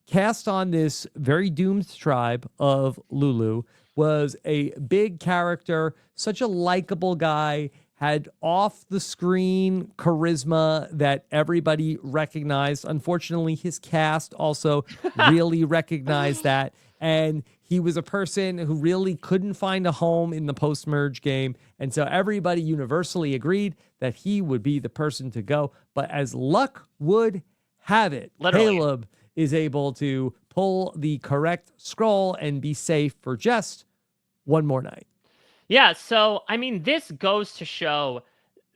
cast on this very doomed tribe of Lulu, was a big character, such a likable guy, had off-the-screen charisma that everybody recognized. Unfortunately, his cast also really recognized that. And he was a person who really couldn't find a home in the post-merge game. And so everybody universally agreed that he would be the person to go. But as luck would have it, Literally. Kaleb is able to pull the correct scroll and be safe for just one more night. Yeah, so I mean, this goes to show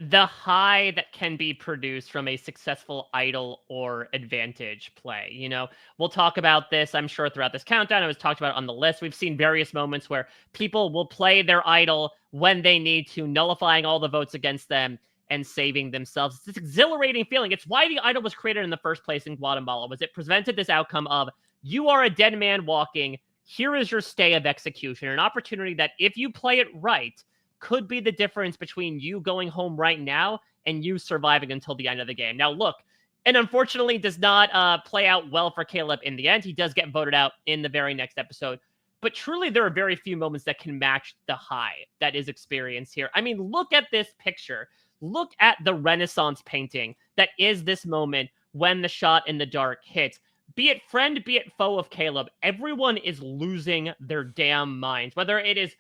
the high that can be produced from a successful idol or advantage play. You know, we'll talk about this, I'm sure, throughout this countdown. It was talked about on the list. We've seen various moments where people will play their idol when they need to, nullifying all the votes against them and saving themselves. It's this exhilarating feeling. It's why the idol was created in the first place in Guatemala, was it presented this outcome of, you are a dead man walking, here is your stay of execution, an opportunity that if you play it right, could be the difference between you going home right now and you surviving until the end of the game. Now, look, and unfortunately does not play out well for Kaleb in the end. He does get voted out in the very next episode. But truly, there are very few moments that can match the high that is experienced here. I mean, look at this picture. Look at the Renaissance painting that is this moment when the shot in the dark hits. Be it friend, be it foe of Kaleb, everyone is losing their damn minds. Whether it is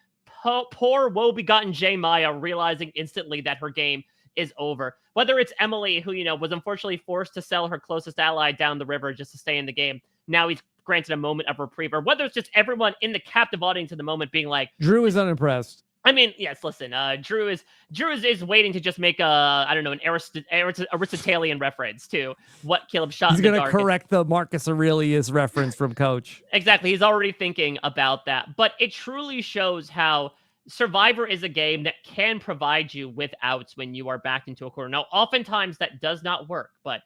poor woe-begotten J. Maya realizing instantly that her game is over. Whether it's Emily, who, you know, was unfortunately forced to sell her closest ally down the river just to stay in the game. Now he's granted a moment of reprieve. Or whether it's just everyone in the captive audience at the moment being like... Drew is unimpressed. I mean, yes, listen, Drew is waiting to just make I don't know, an Aristotelian reference to what Kaleb shot He's in the going dark. to correct the Marcus Aurelius reference from Coach. Exactly. He's already thinking about that. But it truly shows how Survivor is a game that can provide you with outs when you are backed into a corner. Now, oftentimes that does not work, but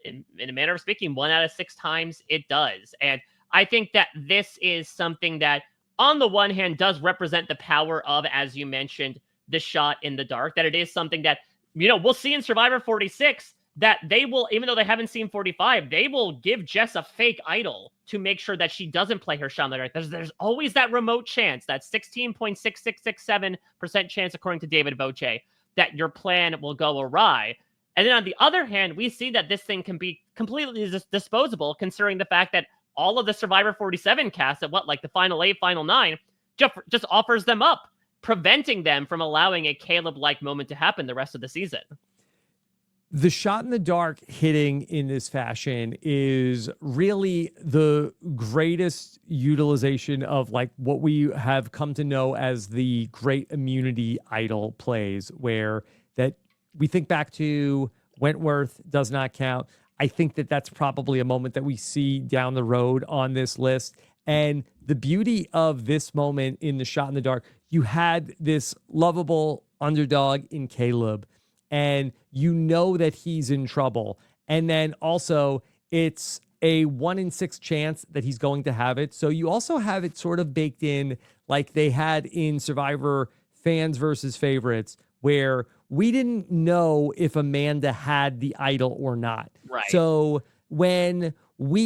in a manner of speaking, 1 out of 6 times it does. And I think that this is something that, on the one hand, does represent the power of, as you mentioned, the shot in the dark, that it is something that, you know, we'll see in Survivor 46, that they will, even though they haven't seen 45, they will give Jess a fake idol to make sure that she doesn't play her shot in the dark. There's always that remote chance, that 16.6667% chance, according to David Voce, that your plan will go awry. And then on the other hand, we see that this thing can be completely disposable, considering the fact that all of the Survivor 47 cast at like the final 8, final 9, just offers them up, preventing them from allowing a Kaleb-like moment to happen the rest of the season. The shot in the dark hitting in this fashion is really the greatest utilization of like what we have come to know as the great immunity idol plays, where that we think back to Wentworth does not count. I think that that's probably a moment that we see down the road on this list. And the beauty of this moment in the shot in the dark, you had this lovable underdog in Kaleb, and you know that he's in trouble. And then also it's a 1 in 6 chance that he's going to have it. So you also have it sort of baked in like they had in Survivor Fans versus Favorites, where we didn't know if Amanda had the idol or not. Right. So when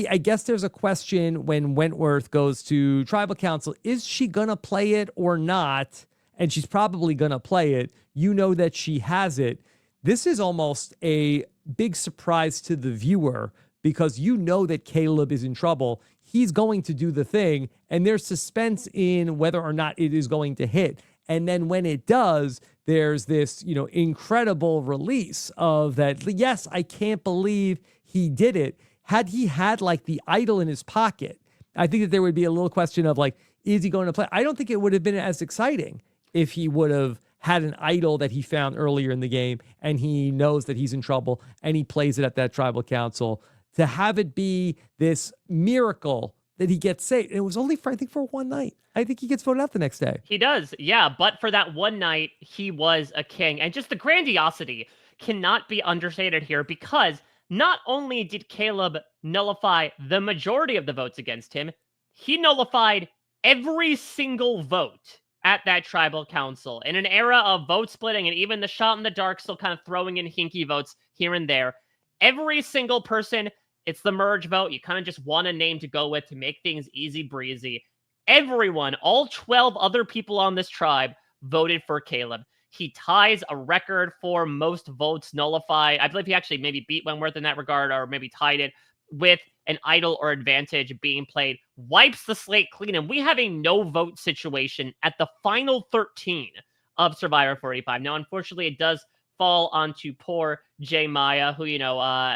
I guess there's a question when Wentworth goes to Tribal Council, is she going to play it or not? And she's probably going to play it. You know that she has it. This is almost a big surprise to the viewer because you know that Kaleb is in trouble. He's going to do the thing, and there's suspense in whether or not it is going to hit. And then when it does, there's this, you know, incredible release of that. Yes, I can't believe he did it. Had he had like the idol in his pocket, I think that there would be a little question of like, is he going to play? I don't think it would have been as exciting if he would have had an idol that he found earlier in the game and he knows that he's in trouble and he plays it at that tribal council. To have it be this miracle that he gets saved. It was only for, I think, for one night. I think he gets voted out the next day. He does, yeah. But for that one night, he was a king. And just the grandiosity cannot be understated here, because not only did Kaleb nullify the majority of the votes against him, he nullified every single vote at that tribal council. In an era of vote splitting and even the shot in the dark still kind of throwing in hinky votes here and there, every single person, it's the merge vote. You kind of just want a name to go with to make things easy breezy. Everyone, all 12 other people on this tribe voted for Kaleb. He ties a record for most votes nullified. I believe he actually maybe beat Wentworth in that regard, or maybe tied it with an idol or advantage being played wipes the slate clean, and we have a no vote situation at the final 13 of Survivor 45. Now, unfortunately, it does fall onto poor J Maya, who,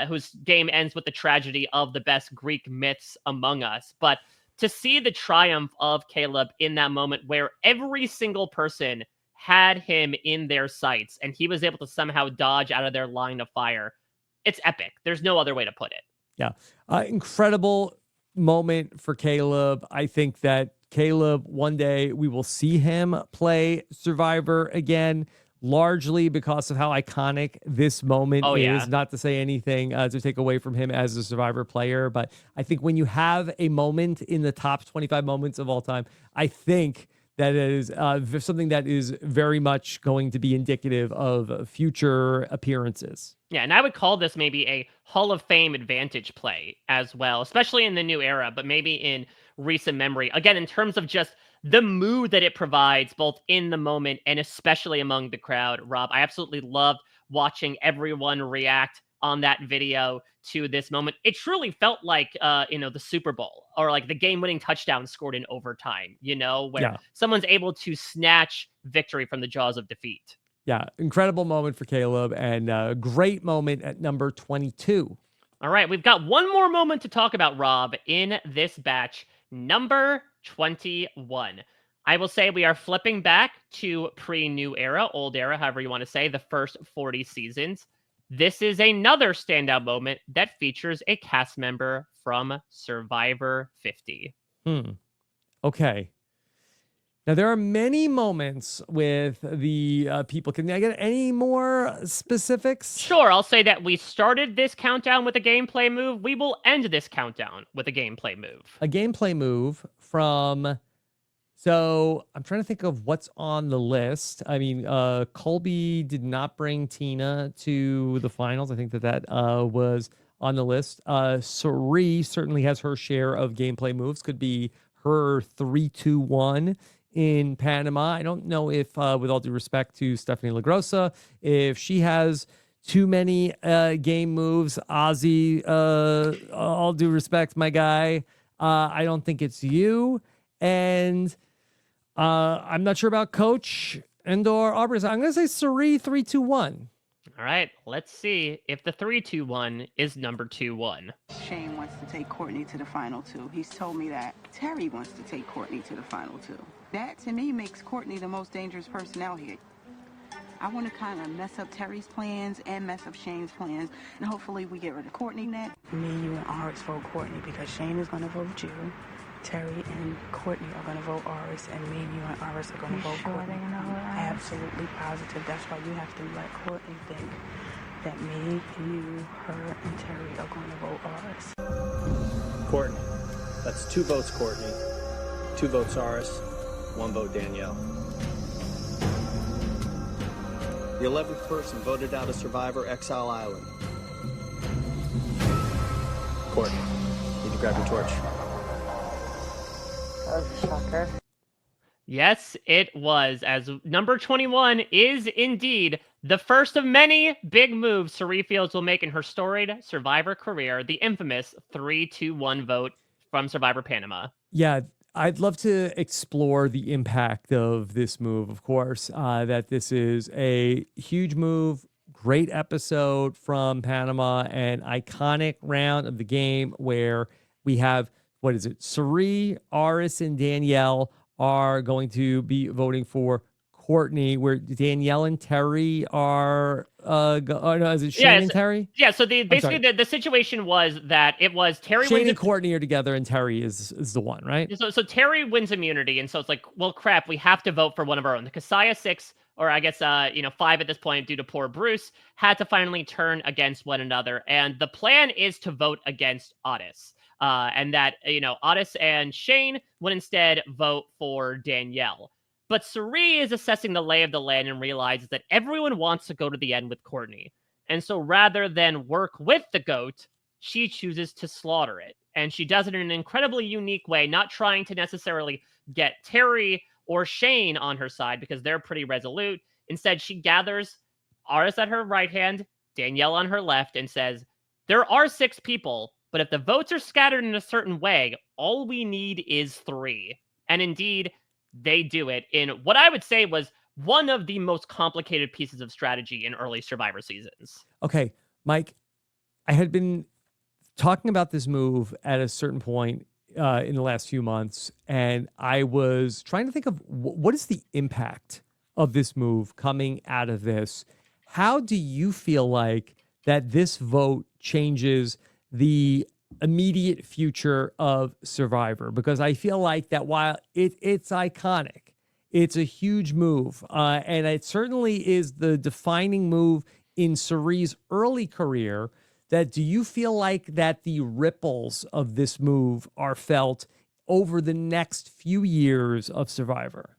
whose game ends with the tragedy of the best Greek myths among us. But to see the triumph of Kaleb in that moment where every single person had him in their sights and he was able to somehow dodge out of their line of fire, it's epic. There's no other way to put it. Yeah. Incredible moment for Kaleb. I think that Kaleb, one day we will see him play Survivor again, largely because of how iconic this moment is. Yeah. Not to say anything to take away from him as a Survivor player, but I think when you have a moment in the top 25 moments of all time, I think that is something that is very much going to be indicative of future appearances. Yeah, and I would call this maybe a Hall of Fame advantage play as well, especially in the new era, but maybe in recent memory. Again, in terms of just the mood that it provides, both in the moment and especially among the crowd, Rob, I absolutely loved watching everyone react on that video to this moment. It truly felt like, the Super Bowl or like the game-winning touchdown scored in overtime, where someone's able to snatch victory from the jaws of defeat. Yeah, incredible moment for Kaleb and a great moment at number 22. All right, we've got one more moment to talk about, Rob, in this batch, number 21. I will say we are flipping back to pre-new era, old era, however you want to say, the first 40 seasons. This is another standout moment that features a cast member from Survivor 50. Okay. Now, there are many moments with the people. Can I get any more specifics? Sure, I'll say that we started this countdown with a gameplay move. We will end this countdown with a gameplay move. A gameplay move from... So, I'm trying to think of what's on the list. I mean, Colby did not bring Tina to the finals. I think that was on the list. Cirie certainly has her share of gameplay moves. Could be her 3-2-1 in Panama. I don't know if, with all due respect to Stephanie LaGrossa, if she has too many game moves. Ozzy, all due respect, my guy, I don't think it's you. And I'm not sure about Coach and/or Aubrey. So I'm going to say Cirie 3-2-1. All right, let's see if the 3-2-1 is number 2-1. Shane wants to take Courtney to the final two. He's told me that. Terry wants to take Courtney to the final two. That, to me, makes Courtney the most dangerous person out here. I want to kind of mess up Terry's plans and mess up Shane's plans, and hopefully we get rid of Courtney next. Me, you, and Aris vote Courtney because Shane is going to vote you. Terry and Courtney are going to vote Aris, and me, you, and Aris are going to vote Courtney. I'm absolutely positive. That's why you have to let Courtney think that me, you, her, and Terry are going to vote Aris. Courtney. That's 2 votes Courtney, 2 votes Aris, 1 vote Danielle. The 11th person voted out of Survivor Exile Island. Courtney, need to grab your torch. That was a shocker. Yes, it was, as number 21 is indeed the first of many big moves Cirie Fields will make in her storied Survivor career, the infamous 3-2-1 vote from Survivor Panama. Yeah, I'd love to explore the impact of this move, of course, that this is a huge move, great episode from Panama, an iconic round of the game where we have, what is it, Cirie, Aris, and Danielle are going to be voting for Courtney, where Danielle and Terry are, is it Shane and Terry? Yeah, so basically the situation was that it was Terry Shane and Courtney are together, and Terry is the one, right? So Terry wins immunity, and so it's like, well, crap, we have to vote for one of our own. The Kasaya 6, or I guess, 5 at this point, due to poor Bruce, had to finally turn against one another, and the plan is to vote against Otis. And that, Otis and Shane would instead vote for Danielle. But Cirie is assessing the lay of the land and realizes that everyone wants to go to the end with Courtney. And so rather than work with the goat, she chooses to slaughter it. And she does it in an incredibly unique way, not trying to necessarily get Terry or Shane on her side because they're pretty resolute. Instead, she gathers Aris at her right hand, Danielle on her left, and says, there are 6 people But if the votes are scattered in a certain way, all we need is 3. And indeed, they do it in what I would say was one of the most complicated pieces of strategy in early Survivor seasons. Okay, Mike, I had been talking about this move at a certain point in the last few months, and I was trying to think of what is the impact of this move coming out of this. How do you feel like that this vote changes the immediate future of Survivor? Because I feel like that while it's iconic, it's a huge move, and it certainly is the defining move in Cirie's early career. That do you feel like that the ripples of this move are felt over the next few years of Survivor?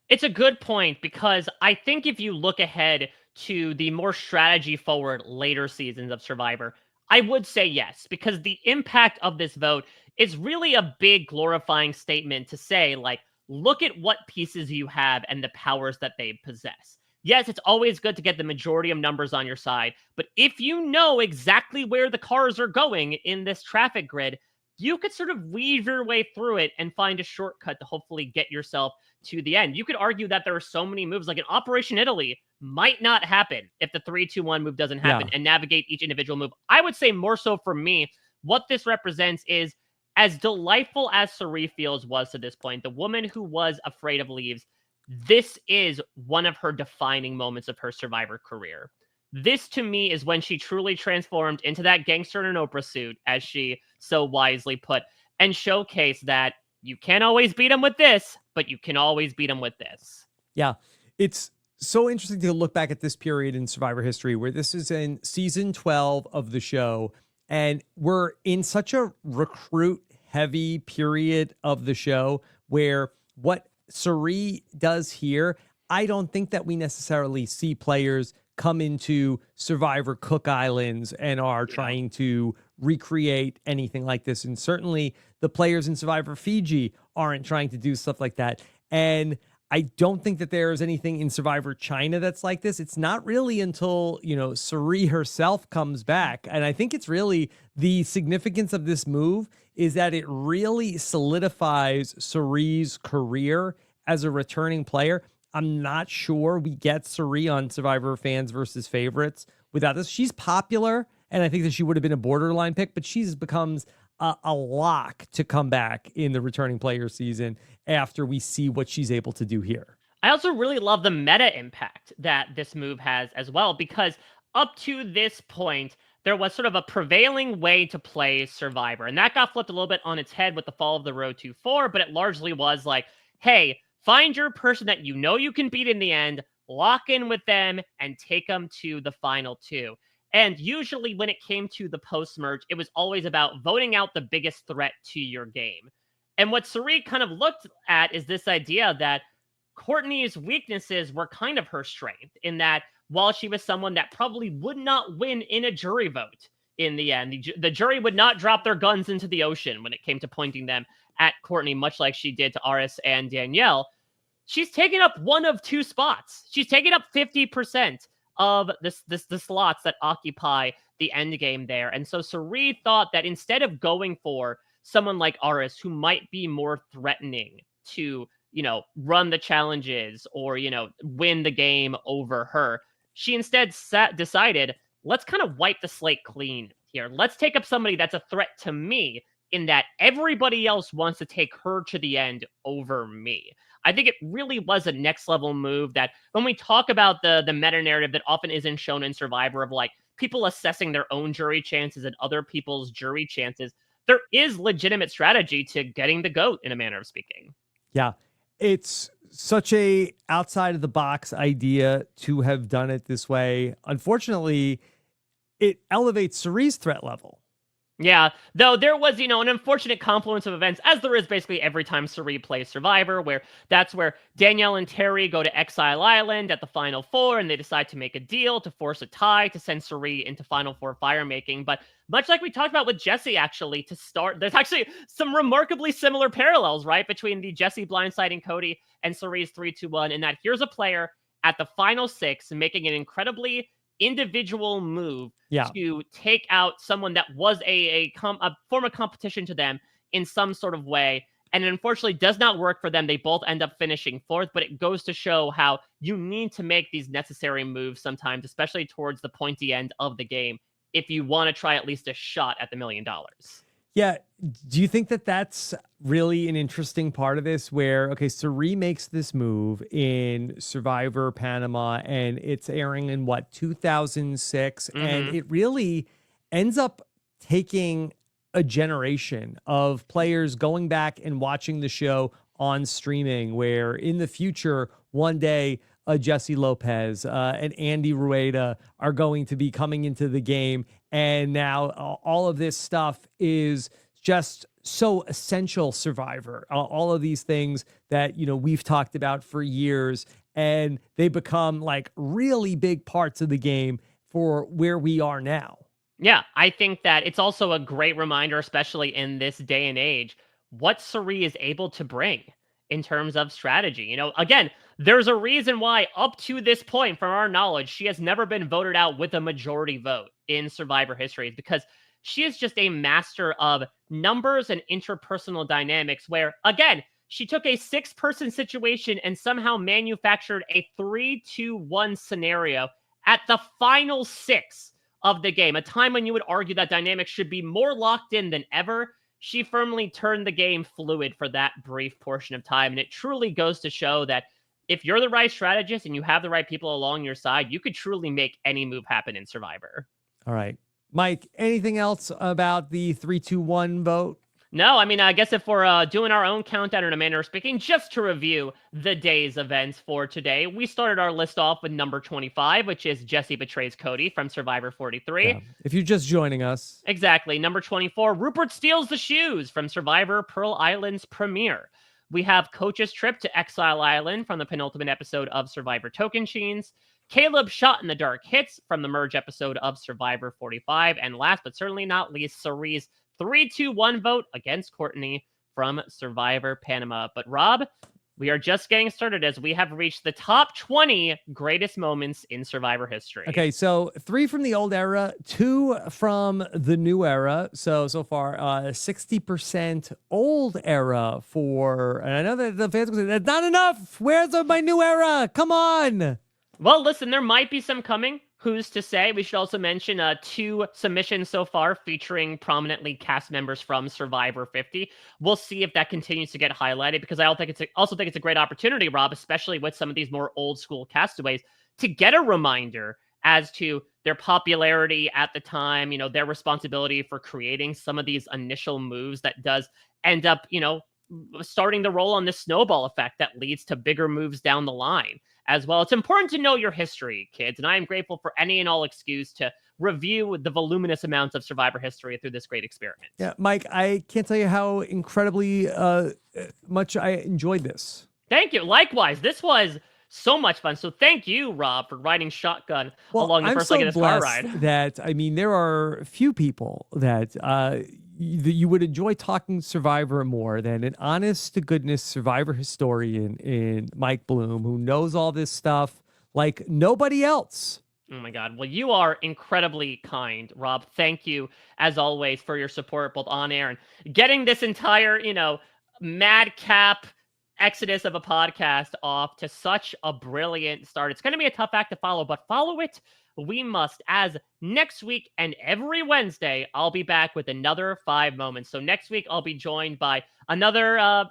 It's a good point, because I think if you look ahead to the more strategy forward later seasons of Survivor, I would say yes, because the impact of this vote is really a big glorifying statement to say, like, look at what pieces you have and the powers that they possess. Yes, it's always good to get the majority of numbers on your side, but if you know exactly where the cars are going in this traffic grid, you could sort of weave your way through it and find a shortcut to hopefully get yourself to the end. You could argue that there are so many moves, like an Operation Italy might not happen if the 3-2-1 move doesn't happen, and navigate each individual move. I would say more so for me, what this represents is, as delightful as Cirie Fields was to this point, the woman who was afraid of leaves, this is one of her defining moments of her Survivor career. This, to me, is when she truly transformed into that gangster in an Oprah suit, as she so wisely put, and showcased that you can't always beat them with this, but you can always beat them with this. Yeah, it's so interesting to look back at this period in Survivor history, where this is in season 12 of the show, and we're in such a recruit-heavy period of the show, where what Cirie does here, I don't think that we necessarily see players come into Survivor Cook Islands and are trying to recreate anything like this. And certainly the players in Survivor Fiji aren't trying to do stuff like that. And I don't think that there is anything in Survivor China that's like this. It's not really until, Cirie herself comes back. And I think it's really the significance of this move is that it really solidifies Cirie's career as a returning player. I'm not sure we get Cirie on Survivor Fans versus Favorites without this. She's popular, and I think that she would have been a borderline pick, but she's becomes a lock to come back in the returning player season after we see what she's able to do here. I also really love the meta impact that this move has as well, because up to this point, there was sort of a prevailing way to play Survivor, and that got flipped a little bit on its head with the fall of the Road to 4, but it largely was like, hey, find your person that you know you can beat in the end, lock in with them, and take them to the final 2. And usually when it came to the post-merge, it was always about voting out the biggest threat to your game. And what Cirie kind of looked at is this idea that Courtney's weaknesses were kind of her strength, in that while she was someone that probably would not win in a jury vote in the end, the jury would not drop their guns into the ocean when it came to pointing them at Courtney, much like she did to Aris and Danielle. She's taken up one of 2 spots. She's taken up 50% of the slots that occupy the end game there. And so Cirie thought that instead of going for someone like Aris, who might be more threatening to, run the challenges or, win the game over her, she instead decided, let's kind of wipe the slate clean here. Let's take up somebody that's a threat to me, in that everybody else wants to take her to the end over me. I think it really was a next level move that when we talk about the meta narrative that often isn't shown in Survivor of like people assessing their own jury chances and other people's jury chances, there is legitimate strategy to getting the GOAT, in a manner of speaking. Yeah, it's such a outside of the box idea to have done it this way. Unfortunately, it elevates Cirie's threat level. Yeah, though there was, an unfortunate confluence of events, as there is basically every time Cirie plays Survivor, where that's where Danielle and Terry go to Exile Island at the Final 4, and they decide to make a deal to force a tie to send Cirie into Final 4 fire making. But much like we talked about with Jesse, actually, to start, there's actually some remarkably similar parallels, right, between the Jesse blindsiding Cody and Cirie's 3-2-1, in that here's a player at the Final 6 making an incredibly individual move Yeah. to take out someone that was a form of competition to them in some sort of way. And it unfortunately does not work for them. They both end up finishing fourth, but it goes to show how you need to make these necessary moves sometimes, especially towards the pointy end of the game, if you want to try at least a shot at the $1 million. Yeah. Do you think that that's really an interesting part of this where, okay, Cirie makes this move in Survivor Panama and it's airing in 2006. And it really ends up taking a generation of players going back and watching the show on streaming, where in the future, one day, Jesse Lopez and Andy Rueda are going to be coming into the game. And now all of this stuff is just so essential. Survivor, all of these things that, we've talked about for years, and they become like really big parts of the game for where we are now. Yeah, I think that it's also a great reminder, especially in this day and age, what Cirie is able to bring in terms of strategy. Again, there's a reason why up to this point, from our knowledge, she has never been voted out with a majority vote in Survivor history, because she is just a master of numbers and interpersonal dynamics where, again, she took a 6-person situation and somehow manufactured a 3-2-1 scenario at the final 6 of the game, a time when you would argue that dynamics should be more locked in than ever. She firmly turned the game fluid for that brief portion of time. And it truly goes to show that if you're the right strategist and you have the right people along your side, you could truly make any move happen in Survivor. All right. Mike, anything else about the 3-2-1 vote? No, I guess if we're doing our own countdown in a manner of speaking, just to review the day's events for today, we started our list off with number 25, which is Jesse betrays Cody from Survivor 43. Yeah. If you're just joining us. Exactly. Number 24, Rupert steals the shoes from Survivor Pearl Island's premiere. We have Coach's trip to Exile Island from the penultimate episode of Survivor Tocantins. Kaleb shot in the dark hits from the merge episode of Survivor 45. And last but certainly not least, Cirie's 3-2-1 vote against Courtney from Survivor Panama. But Rob, we are just getting started as we have reached the top 20 greatest moments in Survivor history. Okay, so 3 from the old era, 2 from the new era. So far, 60% old era for, and I know that the fans will say, that's not enough. Where's my new era? Come on. Well, listen, there might be some coming. Who's to say? We should also mention 2 submissions so far featuring prominently cast members from Survivor 50. We'll see if that continues to get highlighted, because I also think it's a great opportunity, Rob, especially with some of these more old school castaways, to get a reminder as to their popularity at the time, their responsibility for creating some of these initial moves that does end up, starting to roll on this snowball effect that leads to bigger moves down the line as well. It's important to know your history, kids, and I am grateful for any and all excuse to review the voluminous amounts of Survivor history through this great experiment. Yeah, Mike, I can't tell you how incredibly much I enjoyed this. Thank you. Likewise, this was so much fun. So thank you, Rob, for riding shotgun along the first leg of this car ride. That, there are few people that you would enjoy talking Survivor more than an honest-to-goodness Survivor historian in Mike Bloom, who knows all this stuff like nobody else. Oh my God. Well, you are incredibly kind, Rob. Thank you, as always, for your support both on air and getting this entire, madcap exodus of a podcast off to such a brilliant start. It's going to be a tough act to follow, but follow it we must, as next week and every Wednesday, I'll be back with another 5 moments. So next week, I'll be joined by another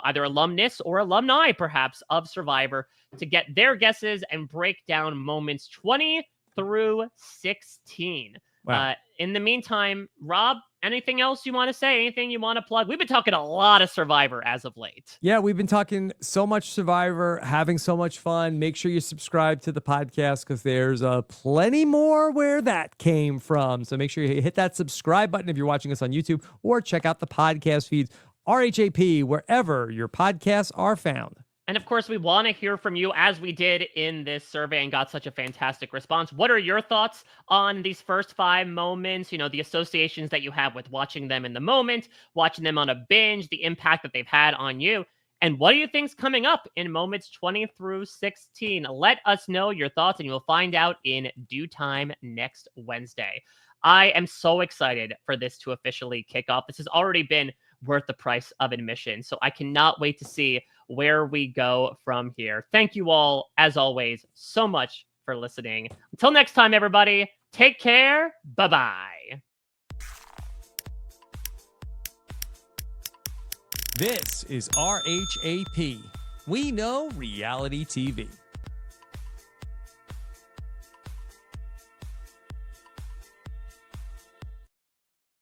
either alumnus or alumni, perhaps, of Survivor to get their guesses and break down moments 20 through 16. Wow. In the meantime, Rob, anything else you want to say? Anything you want to plug? We've been talking a lot of Survivor as of late. Yeah, we've been talking so much Survivor, having so much fun. Make sure you subscribe to the podcast because there's plenty more where that came from. So make sure you hit that subscribe button if you're watching us on YouTube, or check out the podcast feeds, RHAP, wherever your podcasts are found. And of course, we want to hear from you, as we did in this survey and got such a fantastic response. What are your thoughts on these first 5 moments? The associations that you have with watching them in the moment, watching them on a binge, the impact that they've had on you. And what do you think's coming up in moments 20 through 16? Let us know your thoughts, and you'll find out in due time next Wednesday. I am so excited for this to officially kick off. This has already been worth the price of admission, so I cannot wait to see where we go from here. Thank you all, as always, so much for listening. Until next time, everybody, take care. Bye-bye. This is RHAP. We know reality TV.